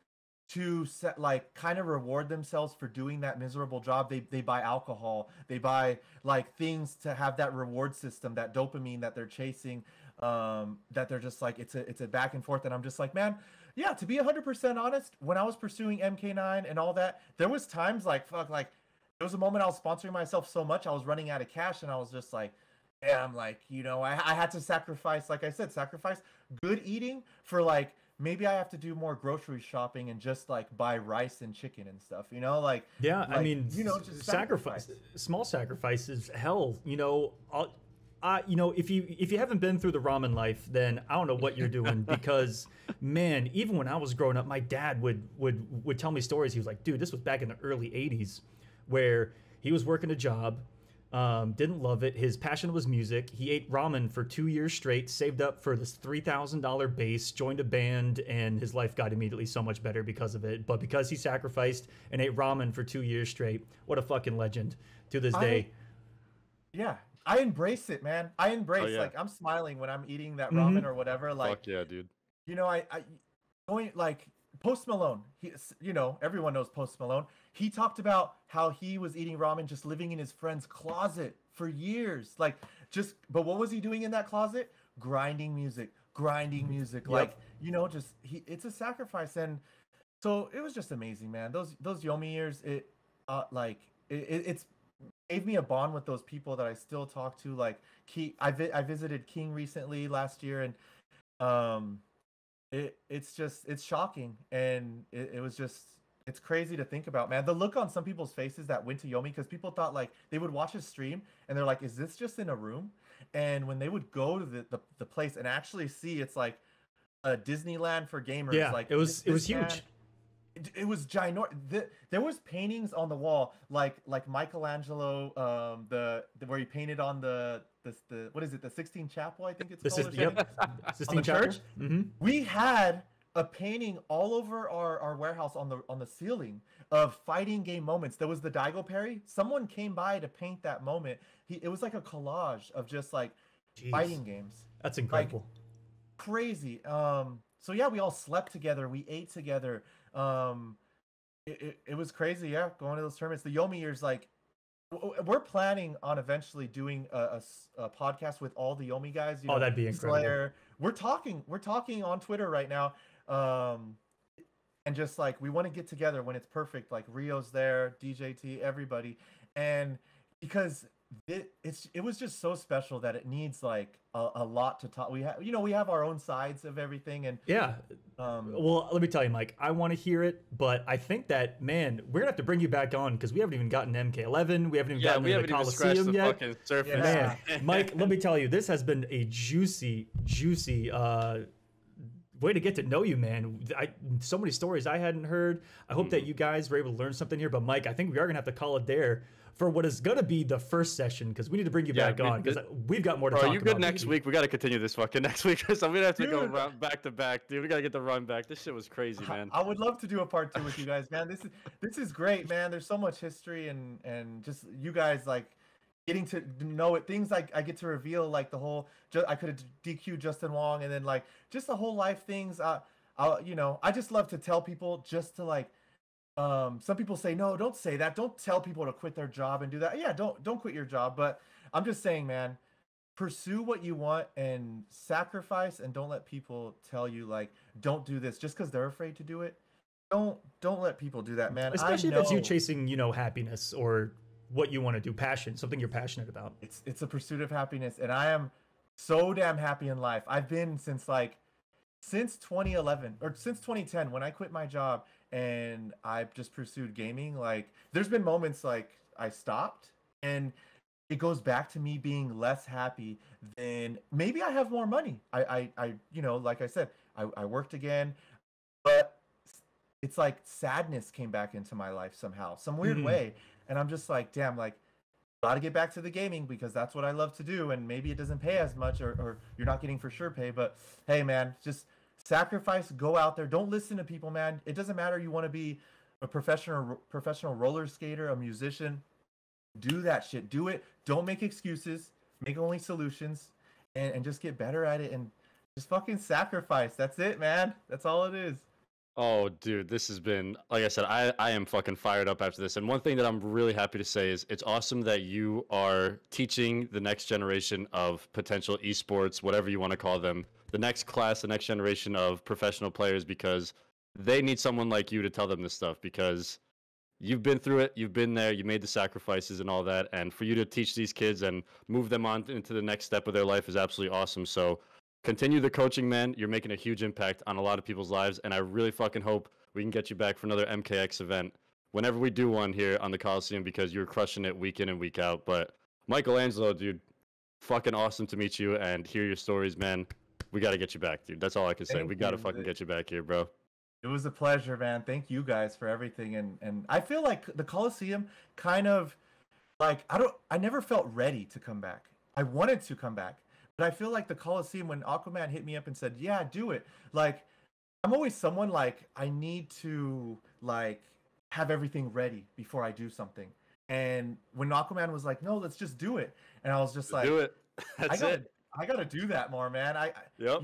to set, like kind of reward themselves for doing that miserable job. They buy alcohol, they buy like things to have that reward system, that dopamine that they're chasing, that they're just like, it's a back and forth. And I'm just like, man, yeah, to be 100% honest, when I was pursuing MK9 and all that, there was times like, fuck, like there was a moment I was sponsoring myself so much, I was running out of cash, and I was just like, damn, like, I had to sacrifice, like I said, sacrifice good eating for like, maybe I have to do more grocery shopping and just like buy rice and chicken and stuff, like, I mean, just sacrifice, small sacrifices, hell, if you haven't been through the ramen life, then I don't know what you're doing, because man, even when I was growing up, my dad would tell me stories. He was like, dude, this was back in the early 80s where he was working a job, didn't love it. His passion was music. He ate ramen for 2 years straight, saved up for this $3,000 base, joined a band, and his life got immediately so much better because of it. But because he sacrificed and ate ramen for 2 years straight, what a fucking legend to this day. Yeah, I embrace it, man. I embrace, like, I'm smiling when I'm eating that ramen or whatever. Like, fuck yeah, dude. I going like Post Malone. Everyone knows Post Malone. He talked about how he was eating ramen just living in his friend's closet for years. Like, but what was he doing in that closet? Grinding music. Yep. Like, it's a sacrifice. And so it was just amazing, man. Those Yomi years, it's gave me a bond with those people that I still talk to. Like I visited King recently last year, and it's shocking, and it's crazy to think about, man. The look on some people's faces that went to Yomi, because people thought like they would watch his stream and they're like, is this just in a room? And when they would go to the place and actually see, it's like a Disneyland for gamers. Yeah, like it was huge. It was ginormous. There was paintings on the wall, like Michelangelo, where he painted on the what is it, the Sistine Chapel, I think it's called. Sistine Chapel. Church. Mm-hmm. We had a painting all over our warehouse on the ceiling of fighting game moments. There was the Daigo parry. Someone came by to paint that moment. It was like a collage of just like fighting games. That's incredible. Like, crazy. So yeah, we all slept together. We ate together. It was crazy. Yeah, going to those tournaments. The Yomi years, like, we're planning on eventually doing a podcast with all the Yomi guys. That'd be incredible. Slayer. We're talking on Twitter right now. And just like, we want to get together when it's perfect. Like Rio's there, DJT, everybody. And because it was just so special that it needs like a lot to talk. We have our own sides of everything, and Yeah. um Well, let me tell you, Mike, I want to hear it, but I think that, man, we're going to have to bring you back on because we haven't even gotten MK11. We haven't even Yeah, gotten we into the haven't even scratched Kolosseum the yet. fucking surface. Man, Mike, let me tell you, this has been a juicy, juicy way to get to know you, man. So many stories I hadn't heard. I hope that you guys were able to learn something here. But Mike, I think we are gonna have to call it there for what is gonna be the first session because we need to bring you back on because we've got more to talk about. Are you good next week? We got to continue this fucking next week because I'm gonna have to go Dude. back to back, dude. We gotta get the run back. This shit was crazy, man. I would love to do a part 2 with you guys, man. This is great, man. There's so much history and just you guys like getting to know it. Things like I get to reveal like the whole. I could have DQ'd Justin Wong and then like just the whole life things. I just love to tell people just to like. Some people say no, don't say that. Don't tell people to quit their job and do that. Yeah, don't quit your job. But I'm just saying, man, pursue what you want and sacrifice, and don't let people tell you like don't do this just because they're afraid to do it. Don't let people do that, man. Especially if it's you chasing, happiness or what you want to do, passion, something you're passionate about. It's a pursuit of happiness, and I am so damn happy in life. I've been since 2011 or since 2010 when I quit my job and I've just pursued gaming. Like there's been moments like I stopped and it goes back to me being less happy than maybe I have more money. I like I said, I worked again, but it's like sadness came back into my life somehow, some weird way. And I'm just like, damn, like got to get back to the gaming because that's what I love to do. And maybe it doesn't pay as much or you're not getting for sure pay, but hey man, just sacrifice, go out there. Don't listen to people, man. It doesn't matter. You want to be a professional roller skater, a musician, do that shit. Do it. Don't make excuses. Make only solutions and just get better at it and just fucking sacrifice. That's it, man. That's all it is. Oh, dude, this has been, like I said, I am fucking fired up after this. And one thing that I'm really happy to say is it's awesome that you are teaching the next generation of potential esports, whatever you want to call them, the next class, the next generation of professional players, because they need someone like you to tell them this stuff because you've been through it, you've been there, you made the sacrifices and all that. And for you to teach these kids and move them on into the next step of their life is absolutely awesome. So continue the coaching, man. You're making a huge impact on a lot of people's lives, and I really fucking hope we can get you back for another MKX event whenever we do one here on the Kolosseum because you're crushing it week in and week out. But MichaelAngelo, dude, fucking awesome to meet you and hear your stories, man. We got to get you back, dude. That's all I can say. We got to fucking get you back here, bro. It was a pleasure, man. Thank you guys for everything. And I feel like the Kolosseum kind of like I never felt ready to come back. I wanted to come back. But I feel like the Kolosseum, when Aquaman hit me up and said, yeah, do it. Like, I'm always someone like, I need to like have everything ready before I do something. And when Aquaman was like, no, let's just do it. And I was just like, do it. That's it. I got to do that more, man. Yep.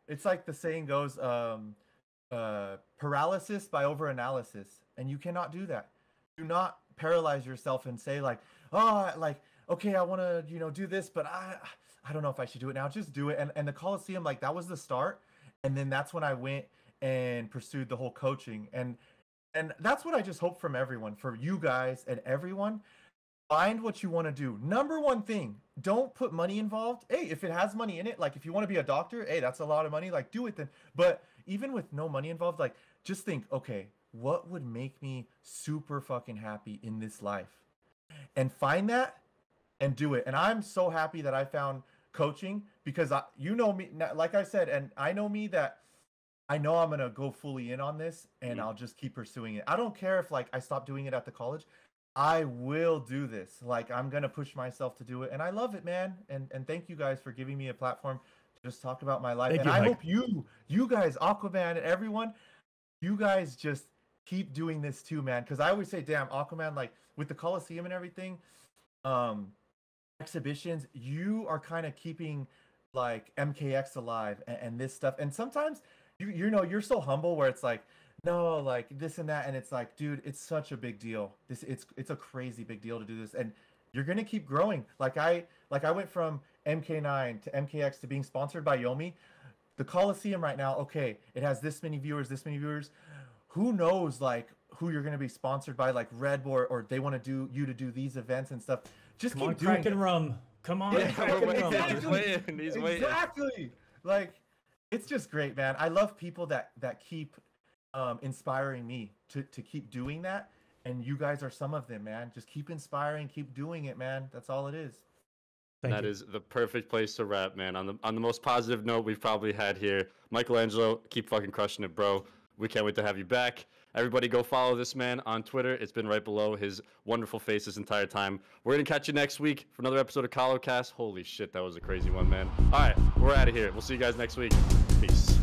It's like the saying goes, paralysis by overanalysis. And you cannot do that. Do not paralyze yourself and say like, oh, like, okay, I want to, do this, but I don't know if I should do it now. Just do it. And the Kolosseum, like that was the start. And then that's when I went and pursued the whole coaching. And that's what I just hope from everyone, for you guys and everyone. Find what you want to do. Number one thing, don't put money involved. Hey, if it has money in it, like if you want to be a doctor, hey, that's a lot of money. Like do it then. But even with no money involved, like just think, okay, what would make me super fucking happy in this life? And find that and do it. And I'm so happy that I found coaching because you know me, like I said, and I know me that I know I'm gonna go fully in on this and I'll just keep pursuing it. I don't care if like I stop doing it at the college. I will do this. Like I'm gonna push myself to do it, and I love it, man. And thank you guys for giving me a platform to just talk about my life. Thank and you, I Mike. hope you guys, Aquaman and everyone, you guys just keep doing this too, man. Because I always say, damn, Aquaman, like with the Kolosseum and everything, exhibitions, you are kind of keeping like MKX alive and this stuff. And sometimes you're so humble where it's like, no, like this and that, and it's like, dude, it's such a big deal. It's a crazy big deal to do this, and you're gonna keep growing. Like I went from MK9 to MKX to being sponsored by Yomi. The Kolosseum right now, okay, it has this many viewers, this many viewers. Who knows, like who you're gonna be sponsored by, like Red Bull, or they want to do these events and stuff. just Come on, keep doing crack and it. rum. Come on, Yeah, crack we're and rum. waiting. He's waiting. He's waiting. Exactly. Like, it's just great, man. I love people that keep inspiring me to keep doing that. And you guys are some of them, man. Just keep inspiring, keep doing it, man. That's all it is. Thank you. Is the perfect place to wrap, man. On the most positive note we've probably had here. Michelangelo, keep fucking crushing it, bro. We can't wait to have you back. Everybody go follow this man on Twitter. It's been right below his wonderful face this entire time. We're going to catch you next week for another episode of KoloCast. Holy shit, that was a crazy one, man. All right, we're out of here. We'll see you guys next week. Peace.